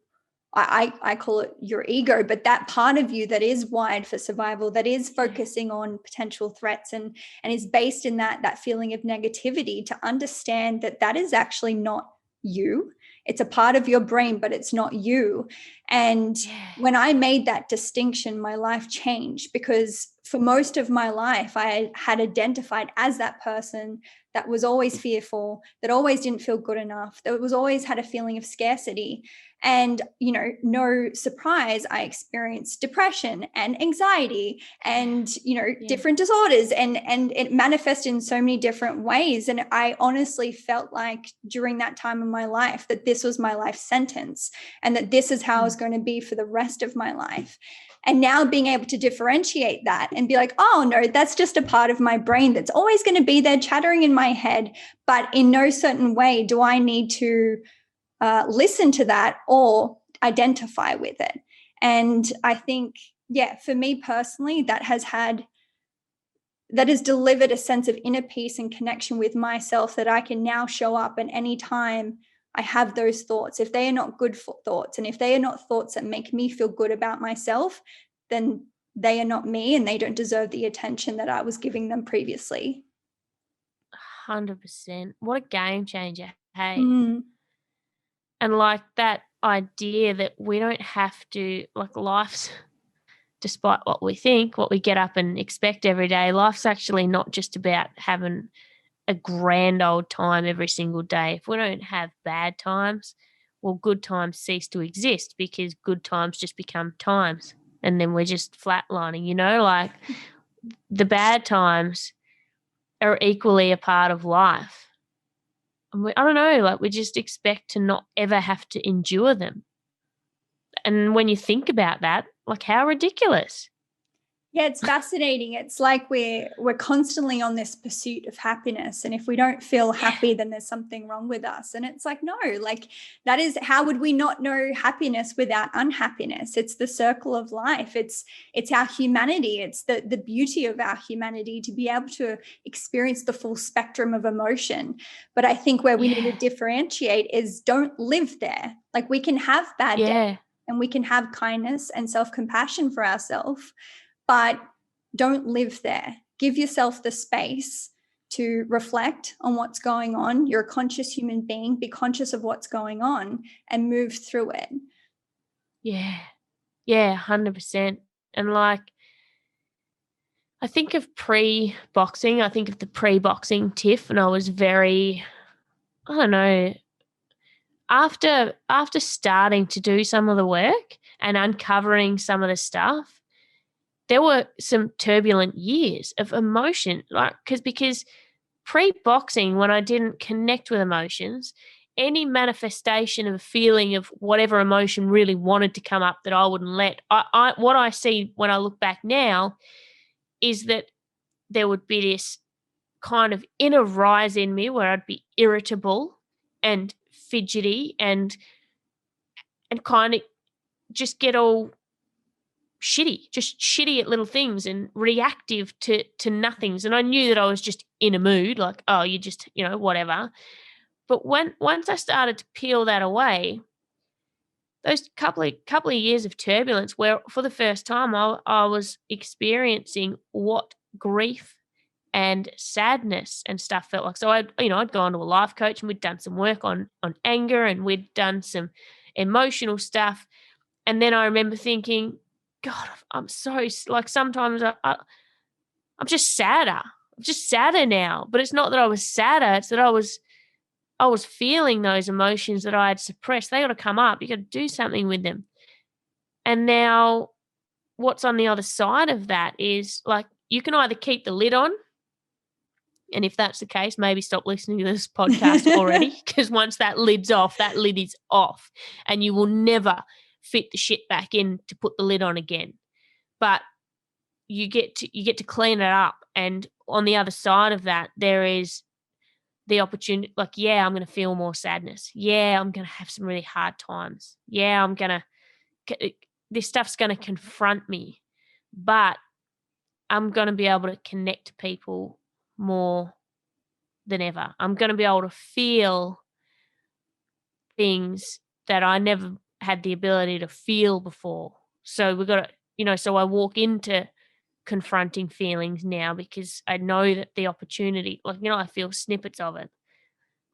I call it your ego, but that part of you that is wired for survival, that is focusing on potential threats and is based in that feeling of negativity, to understand that is actually not you. It's a part of your brain, but it's not you. And when I made that distinction, my life changed, because for most of my life, I had identified as that person that was always fearful, that always didn't feel good enough, that was always had a feeling of scarcity. And, no surprise, I experienced depression and anxiety and, different disorders, and it manifested in so many different ways. And I honestly felt like during that time in my life that this was my life sentence, and that this is how I was going to be for the rest of my life. And now being able to differentiate that and be like, oh no, that's just a part of my brain that's always going to be there chattering in my head, but in no certain way do I need to listen to that or identify with it. And I think, for me personally, that has delivered a sense of inner peace and connection with myself, that I can now show up at any time I have those thoughts. If they are not good thoughts, and if they are not thoughts that make me feel good about myself, then they are not me, and they don't deserve the attention that I was giving them previously. 100%. What a game changer. Hey. Mm. And like that idea that we don't have to, like, life's, despite what we think, what we get up and expect every day, life's actually not just about having a grand old time every single day. If we don't have bad times, well, good times cease to exist, because good times just become times, and then we're just flatlining, like the bad times are equally a part of life. And I don't know, like we just expect to not ever have to endure them. And when you think about that, like how ridiculous. Yeah, it's fascinating. It's like we're constantly on this pursuit of happiness. And if we don't feel happy, then there's something wrong with us. And it's like, no, like that is, how would we not know happiness without unhappiness? It's the circle of life. It's our humanity. It's the beauty of our humanity to be able to experience the full spectrum of emotion. But I think where we need to differentiate is don't live there. Like we can have bad days and we can have kindness and self-compassion for ourselves, but don't live there. Give yourself the space to reflect on what's going on. You're a conscious human being. Be conscious of what's going on and move through it. Yeah. Yeah, 100%. And like, I think of pre-boxing. I think of the pre-boxing Tiff, and I was very, I don't know, after starting to do some of the work and uncovering some of the stuff, there were some turbulent years of emotion, like because pre-boxing, when I didn't connect with emotions, any manifestation of a feeling of whatever emotion really wanted to come up that I wouldn't let. What I see when I look back now is that there would be this kind of inner rise in me where I'd be irritable and fidgety and kind of just get all shitty at little things and reactive to nothings. And I knew that I was just in a mood, like, oh, you just, whatever. But once I started to peel that away, those couple of years of turbulence where for the first time I was experiencing what grief and sadness and stuff felt like. So I'd gone to a life coach and we'd done some work on anger and we'd done some emotional stuff. And then I remember thinking, God, I'm so, like, sometimes I'm just sadder. I'm just sadder now. But it's not that I was sadder. It's that I was feeling those emotions that I had suppressed. They got to come up. You got to do something with them. And now what's on the other side of that is, like, you can either keep the lid on, and if that's the case, maybe stop listening to this podcast already, because once that lid's off, that lid is off, and you will never fit the shit back in to put the lid on again. But you get to clean it up, and on the other side of that, there is the opportunity. Like, yeah, I'm going to feel more sadness. Yeah, I'm going to have some really hard times. Yeah, this stuff's going to confront me, but I'm going to be able to connect to people more than ever. I'm going to be able to feel things that I never had the ability to feel before. So we've got to, so I walk into confronting feelings now because I know that the opportunity, like, I feel snippets of it.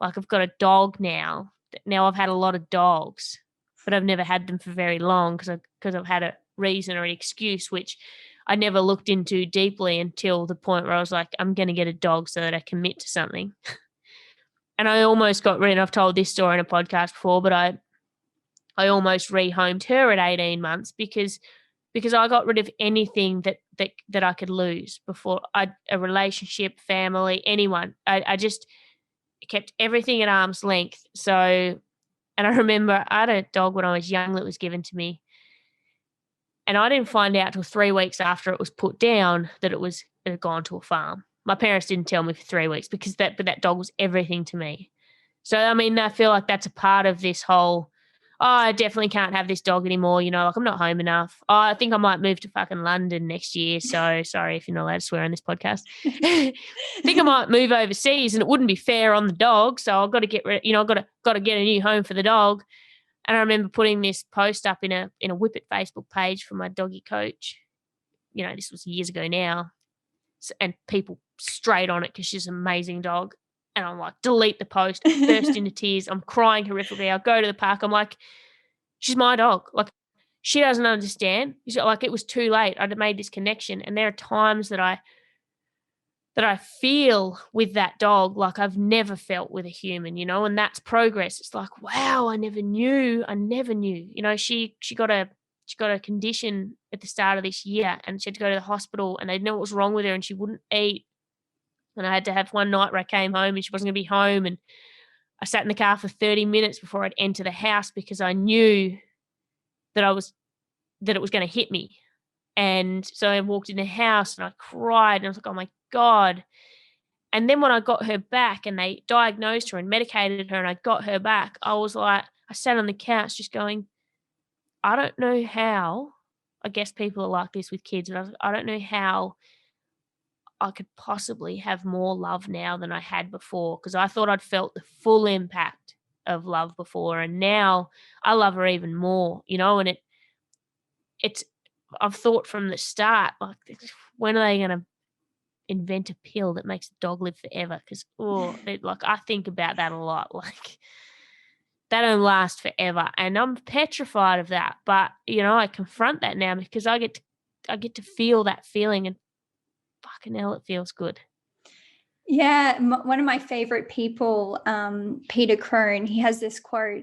Like, I've got a dog now. Now I've had a lot of dogs, but I've never had them for very long because I've had a reason or an excuse, which I never looked into deeply until the point where I was like, I'm going to get a dog so that I commit to something. And I almost got rid, and I've told this story in a podcast before, but I almost rehomed her at 18 months because I got rid of anything that I could lose before. A relationship, family, anyone. I just kept everything at arm's length. So, and I remember I had a dog when I was young that was given to me, and I didn't find out till 3 weeks after it was put down that it had gone to a farm. My parents didn't tell me for 3 weeks because that dog was everything to me. So, I mean, I feel like that's a part of this whole, I definitely can't have this dog anymore. Like, I'm not home enough. I think I might move to fucking London next year. So sorry if you're not allowed to swear on this podcast. I think I might move overseas, and it wouldn't be fair on the dog. So I've got to get rid, I've got to get a new home for the dog. And I remember putting this post up in a Whippet Facebook page for my doggy coach. This was years ago now. And people straight on it because she's an amazing dog. And I'm like, delete the post, burst into tears. I'm crying horrifically. I go to the park. I'm like, she's my dog. Like, she doesn't understand. Like, it was too late. I'd made this connection. And there are times that I feel with that dog like I've never felt with a human, and that's progress. It's like, wow, I never knew. She got a condition at the start of this year, and she had to go to the hospital, and they didn't know what was wrong with her, and she wouldn't eat. And I had to have one night where I came home and she wasn't going to be home, and I sat in the car for 30 minutes before I'd enter the house because I knew that it was going to hit me. And so I walked in the house and I cried and I was like, oh my God. And then when I got her back and they diagnosed her and medicated her and I got her back, I was like, I sat on the couch just going, I don't know how. I guess people are like this with kids, but I was like, I don't know how I could possibly have more love now than I had before, because I thought I'd felt the full impact of love before, and now I love her even more, and it's I've thought from the start, like, when are they going to invent a pill that makes the dog live forever? Because I think about that a lot. Like, they don't last forever, and I'm petrified of that. But I confront that now because I get to feel that feeling, and fucking hell, it feels good. Yeah, one of my favorite people, Peter Crone, he has this quote,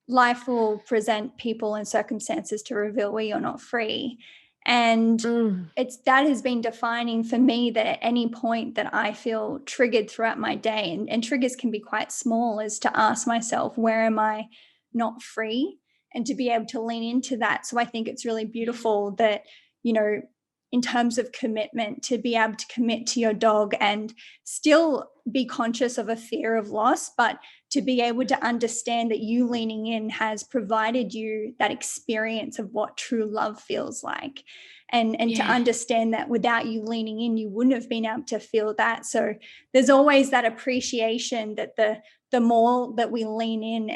life will present people and circumstances to reveal where you're not free. And that has been defining for me, that at any point that I feel triggered throughout my day, and triggers can be quite small, is to ask myself, where am I not free? And to be able to lean into that. So I think it's really beautiful that, in terms of commitment, to be able to commit to your dog and still be conscious of a fear of loss, but to be able to understand that you leaning in has provided you that experience of what true love feels like. And to understand that without you leaning in, you wouldn't have been able to feel that. So there's always that appreciation that the more that we lean in,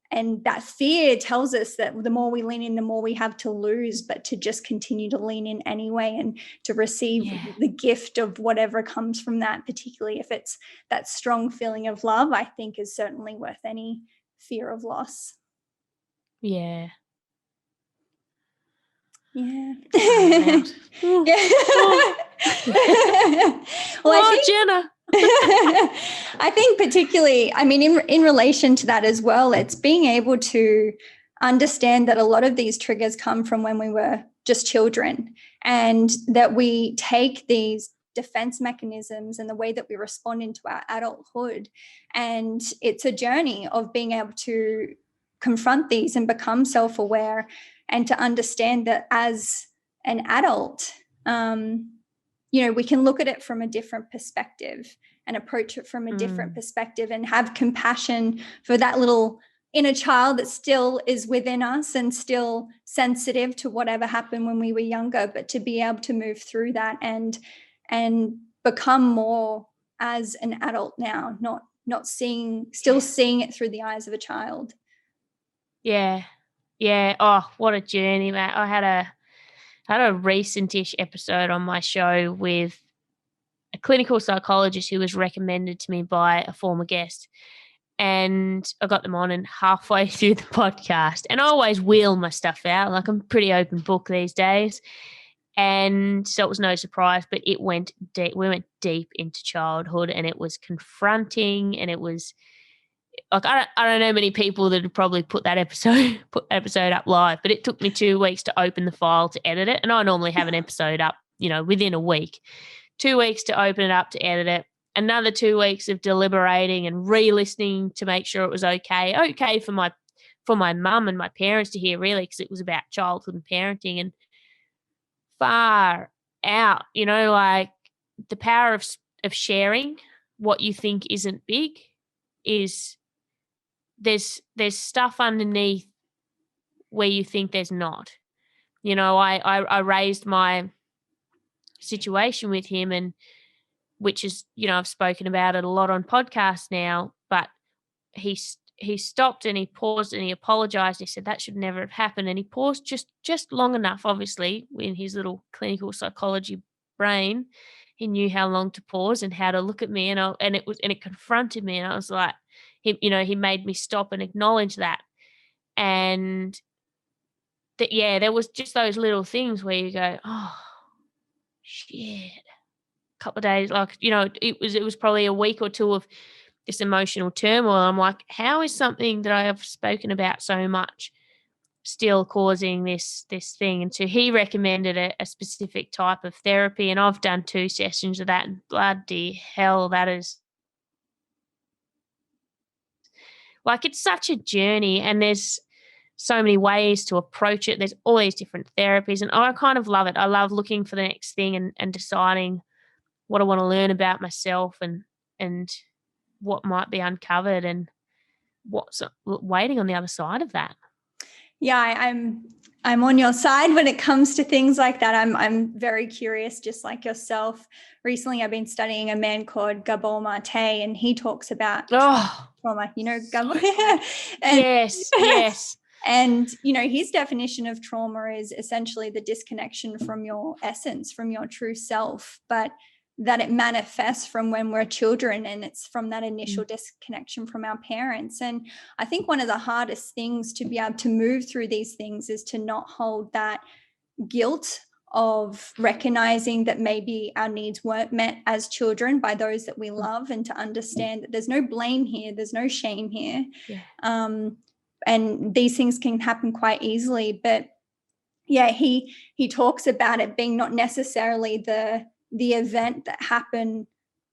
and that fear tells us that the more we lean in, the more we have to lose, but to just continue to lean in anyway and to receive the gift of whatever comes from that, particularly if it's that strong feeling of love, I think is certainly worth any fear of loss. Yeah. Yeah. Yeah. Well, I think, Jennah. I think particularly, I mean, in relation to that as well, it's being able to understand that a lot of these triggers come from when we were just children, and that we take these defense mechanisms and the way that we respond into our adulthood. And it's a journey of being able to confront these and become self-aware, and to understand that as an adult, we can look at it from a different perspective and approach it from a different perspective, and have compassion for that little inner child that still is within us and still sensitive to whatever happened when we were younger, but to be able to move through that and become more as an adult now, not seeing it through the eyes of a child. Yeah. Oh, what a journey, Matt. I had a recent-ish episode on my show with a clinical psychologist who was recommended to me by a former guest. And I got them on, and halfway through the podcast, and I always wheel my stuff out. Like, I'm a pretty open book these days. And so it was no surprise, but it went deep. We went deep into childhood, and it was confronting, and it was like, I don't know many people that would probably put that episode up live, but it took me 2 weeks to open the file to edit it. And I normally have an episode up, within a week. 2 weeks to open it up to edit it. Another 2 weeks of deliberating and re-listening to make sure it was okay for my mum and my parents to hear, really, because it was about childhood and parenting, and far out, like, the power of sharing what you think isn't big is, there's stuff underneath where you think there's not. I raised my situation with him, and which is, I've spoken about it a lot on podcasts now, but he stopped and he paused and he apologized. He said that should never have happened. And he paused just long enough, obviously, in his little clinical psychology brain. He knew how long to pause and how to look at me, and it confronted me, and I was like, he made me stop and acknowledge that. And that, there was just those little things where you go, oh shit. Couple of days, like, it was probably a week or two of this emotional turmoil. I'm like, how is something that I have spoken about so much still causing this thing? And so he recommended a specific type of therapy, and I've done 2 sessions of that, and bloody hell, that is, like, it's such a journey. And there's so many ways to approach it. There's all these different therapies, and I kind of love it. I love looking for the next thing and deciding what I want to learn about myself and what might be uncovered and what's waiting on the other side of that. Yeah, I'm on your side when it comes to things like that. I'm very curious, just like yourself. Recently, I've been studying a man called Gabor Mate, and he talks about trauma. You know, Gabor. Yes. And, you know, his definition of trauma is essentially the disconnection from your essence, from your true self, but that it manifests from when we're children, and it's from that initial disconnection from our parents. And I think one of the hardest things to be able to move through these things is to not hold that guilt of recognizing that maybe our needs weren't met as children by those that we love, and to understand that there's no blame here, there's no shame here. And these things can happen quite easily. But yeah, he talks about it being not necessarily the event that happened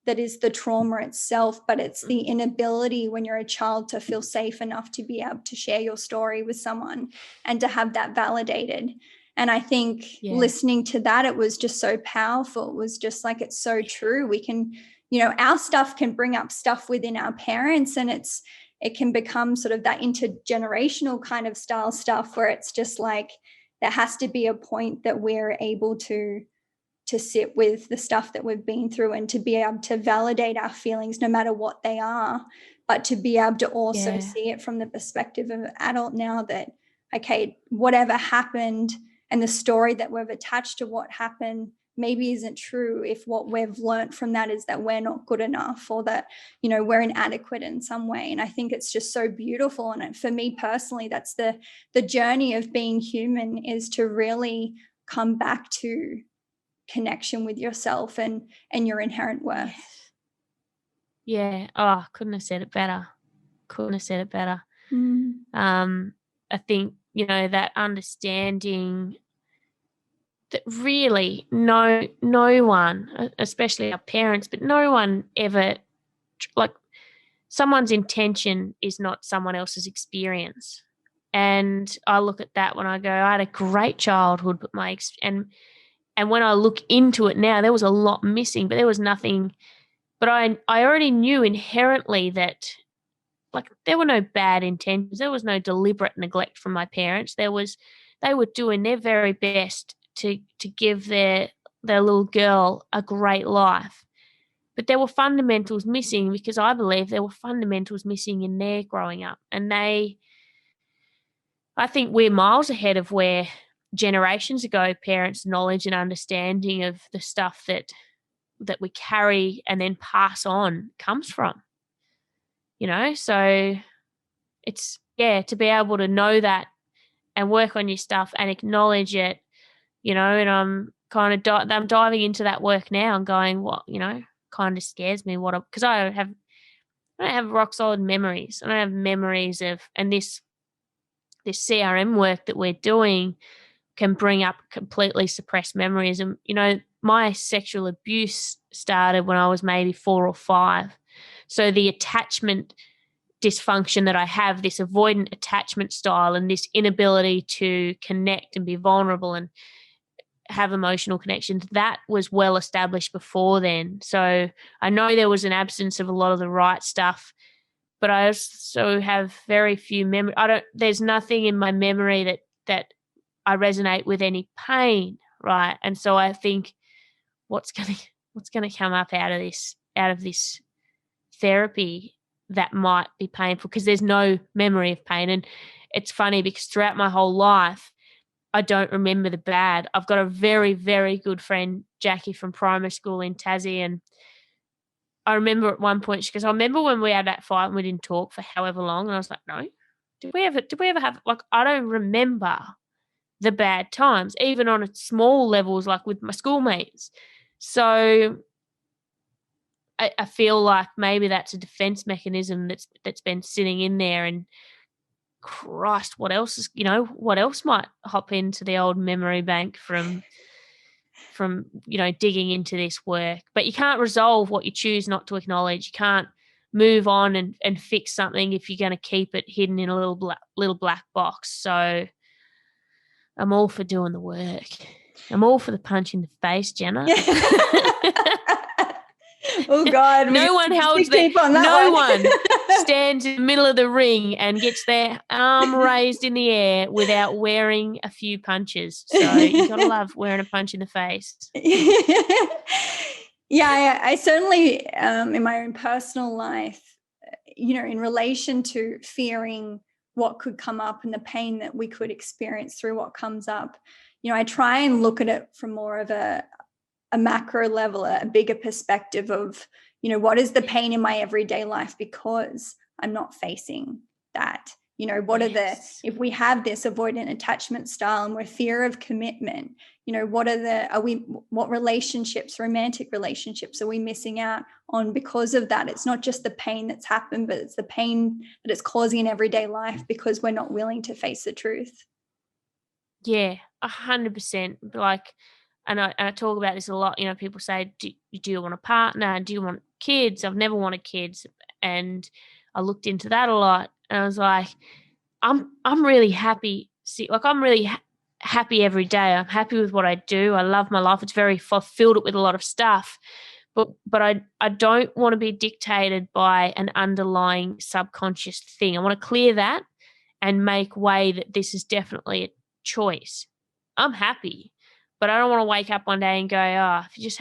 that is the trauma itself, but it's the inability when you're a child to feel safe enough to be able to share your story with someone and to have that validated. And I think listening to that, it was just so powerful. It was just like, it's so true. We can, you know, our stuff can bring up stuff within our parents, and it can become sort of that intergenerational kind of style stuff where it's just like, there has to be a point that we're able to sit with the stuff that we've been through, and to be able to validate our feelings no matter what they are, but to be able to also see it from the perspective of an adult now that, okay, whatever happened and the story that we've attached to what happened maybe isn't true if what we've learned from that is that we're not good enough, or that, you know, we're inadequate in some way. And I think it's just so beautiful. And for me personally, that's the journey of being human, is to really come back to connection with yourself and your inherent worth. Couldn't have said it better. I think, you know, that understanding that really no one, especially our parents, but no one ever, like, someone's intention is not someone else's experience. And I look at that when I go, I had a great childhood, but and when I look into it now, there was a lot missing, but there was nothing. But I already knew inherently that, like, there were no bad intentions. There was no deliberate neglect from my parents. They were doing their very best to give their little girl a great life. But there were fundamentals missing, because I believe there were fundamentals missing in their growing up. And I think we're miles ahead of where generations ago parents' knowledge and understanding of the stuff that we carry and then pass on comes from. You know, so it's, to be able to know that and work on your stuff and acknowledge it, you know, and I'm kind of I'm diving into that work now and going, what, you know, kind of scares me, because I don't have rock solid memories. I don't have memories of, and this CRM work that we're doing can bring up completely suppressed memories. And, you know, my sexual abuse started when I was maybe 4 or 5. So the attachment dysfunction that I have, this avoidant attachment style and this inability to connect and be vulnerable and have emotional connections, that was well established before then. So I know there was an absence of a lot of the right stuff, but I also have very few memory. There's nothing in my memory that I resonate with any pain, right? And so I think what's going to come up out of this therapy that might be painful, because there's no memory of pain. And it's funny because throughout my whole life, I don't remember the bad. I've got a very, very good friend, Jackie, from primary school in Tassie, and I remember at one point she goes, I remember when we had that fight and we didn't talk for however long. And I was like, no, did we ever have, like, I don't remember the bad times, even on a small levels, like with my schoolmates. So I feel like maybe that's a defense mechanism that's been sitting in there. And Christ, what else might hop into the old memory bank from you know, digging into this work? But you can't resolve what you choose not to acknowledge. You can't move on and fix something if you're going to keep it hidden in a little black box. So I'm all for doing the work. I'm all for the punch in the face, Jennah. Oh God! No one stands in the middle of the ring and gets their arm raised in the air without wearing a few punches. So you gotta love wearing a punch in the face. Yeah, I certainly, in my own personal life, in relation to fearing what could come up and the pain that we could experience through what comes up, I try and look at it from more of a macro level, a bigger perspective of, what is the pain in my everyday life because I'm not facing that? What are if we have this avoidant attachment style and we're fear of commitment, what relationships, romantic relationships are we missing out on because of that? It's not just the pain that's happened, but it's the pain that it's causing in everyday life because we're not willing to face the truth. Yeah, 100%. And I talk about this a lot. People say, do you want a partner? Do you want kids? I've never wanted kids. And I looked into that a lot. And I was like, I'm really happy. I'm really happy every day. I'm happy with what I do. I love my life. It's very fulfilled it with a lot of stuff. But I don't want to be dictated by an underlying subconscious thing. I want to clear that and make way that this is definitely a choice. I'm happy. But I don't want to wake up one day and go, if you just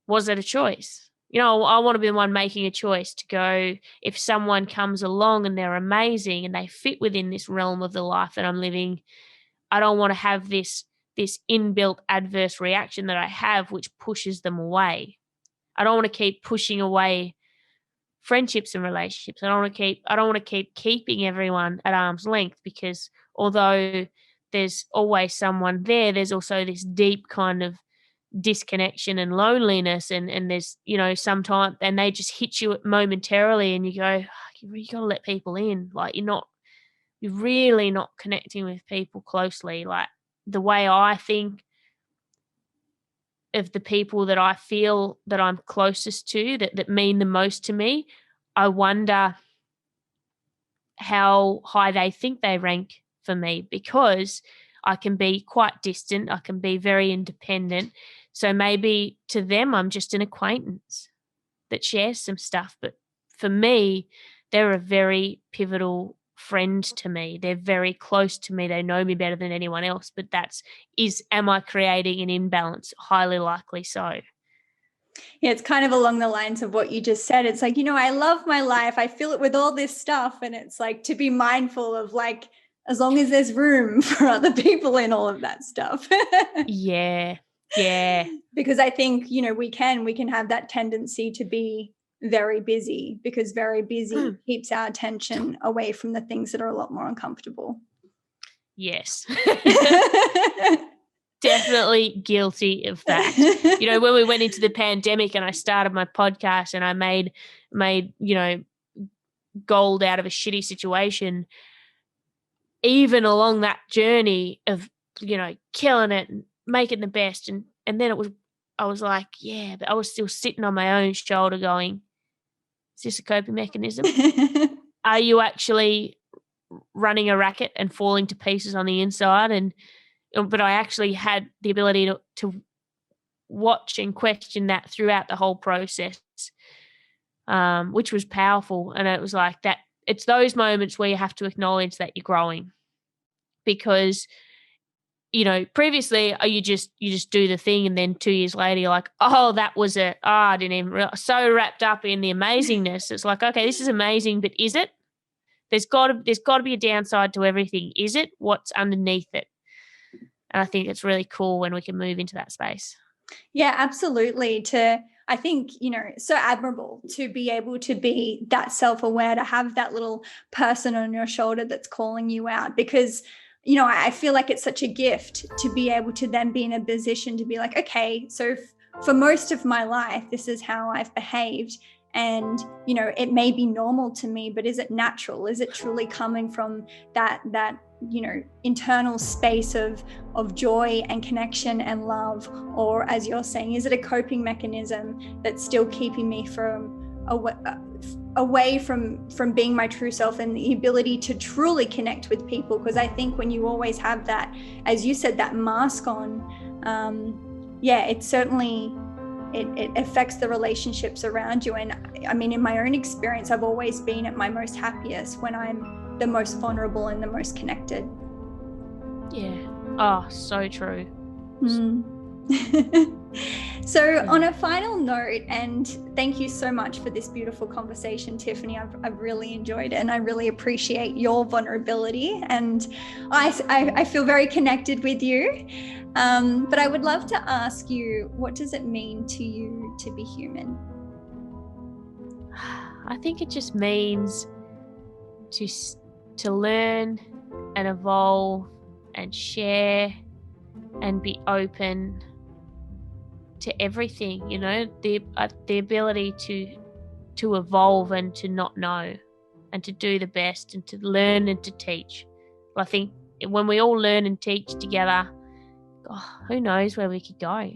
was it a choice? I want to be the one making a choice to go, if someone comes along and they're amazing and they fit within this realm of the life that I'm living, I don't want to have this inbuilt adverse reaction that I have, which pushes them away. I don't want to keep pushing away friendships and relationships. I don't want to keep keeping everyone at arm's length, because although there's always someone there, there's also this deep kind of disconnection and loneliness, and there's sometimes, and they just hit you momentarily and you go, you got to let people in. You're really not connecting with people closely. Like, the way I think of the people that I feel that I'm closest to, that mean the most to me, I wonder how high they think they rank for me, because I can be quite distant. I can be very independent. So maybe to them, I'm just an acquaintance that shares some stuff. But for me, they're a very pivotal friend to me. They're very close to me. They know me better than anyone else. But am I creating an imbalance? Highly likely so. Yeah, it's kind of along the lines of what you just said. It's like, I love my life. I fill it with all this stuff. And it's like, to be mindful of, like, as long as there's room for other people in all of that stuff. Yeah. Because I think, we can have that tendency to be very busy, because very busy keeps our attention away from the things that are a lot more uncomfortable. Yes. Definitely guilty of that. When we went into the pandemic and I started my podcast and I made gold out of a shitty situation, even along that journey of, killing it and making the best. And then I was like, yeah, but I was still sitting on my own shoulder going, is this a coping mechanism? Are you actually running a racket and falling to pieces on the inside? But I actually had the ability to watch and question that throughout the whole process, which was powerful. And it was like that. It's those moments where you have to acknowledge that you're growing, because, previously you just do the thing, and then 2 years later you're like, oh, that was I didn't even realize. So wrapped up in the amazingness. It's like, okay, this is amazing, but is it? There's got to be a downside to everything. Is it? What's underneath it? And I think it's really cool when we can move into that space. Yeah, absolutely. I think, so admirable to be able to be that self-aware, to have that little person on your shoulder that's calling you out, because, I feel like it's such a gift to be able to then be in a position to be like, okay, so for most of my life, this is how I've behaved. And, it may be normal to me, but is it natural? Is it truly coming from that internal space of joy and connection and love? Or, as you're saying, is it a coping mechanism that's still keeping me from away from being my true self, and the ability to truly connect with people. Because I think when you always have that, as you said, that mask on, it certainly it affects the relationships around you. And I mean, in my own experience, I've always been at my most happiest when I'm the most vulnerable and the most connected. Yeah. Oh, so true. So on a final note, and thank you so much for this beautiful conversation, Tiffanee. I've really enjoyed it, and I really appreciate your vulnerability, and I feel very connected with you. But I would love to ask you, what does it mean to you to be human? I think it just means to learn and evolve and share and be open to everything, you know, the ability to evolve and to not know, and to do the best and to learn and to teach. I think when we all learn and teach together, who knows where we could go.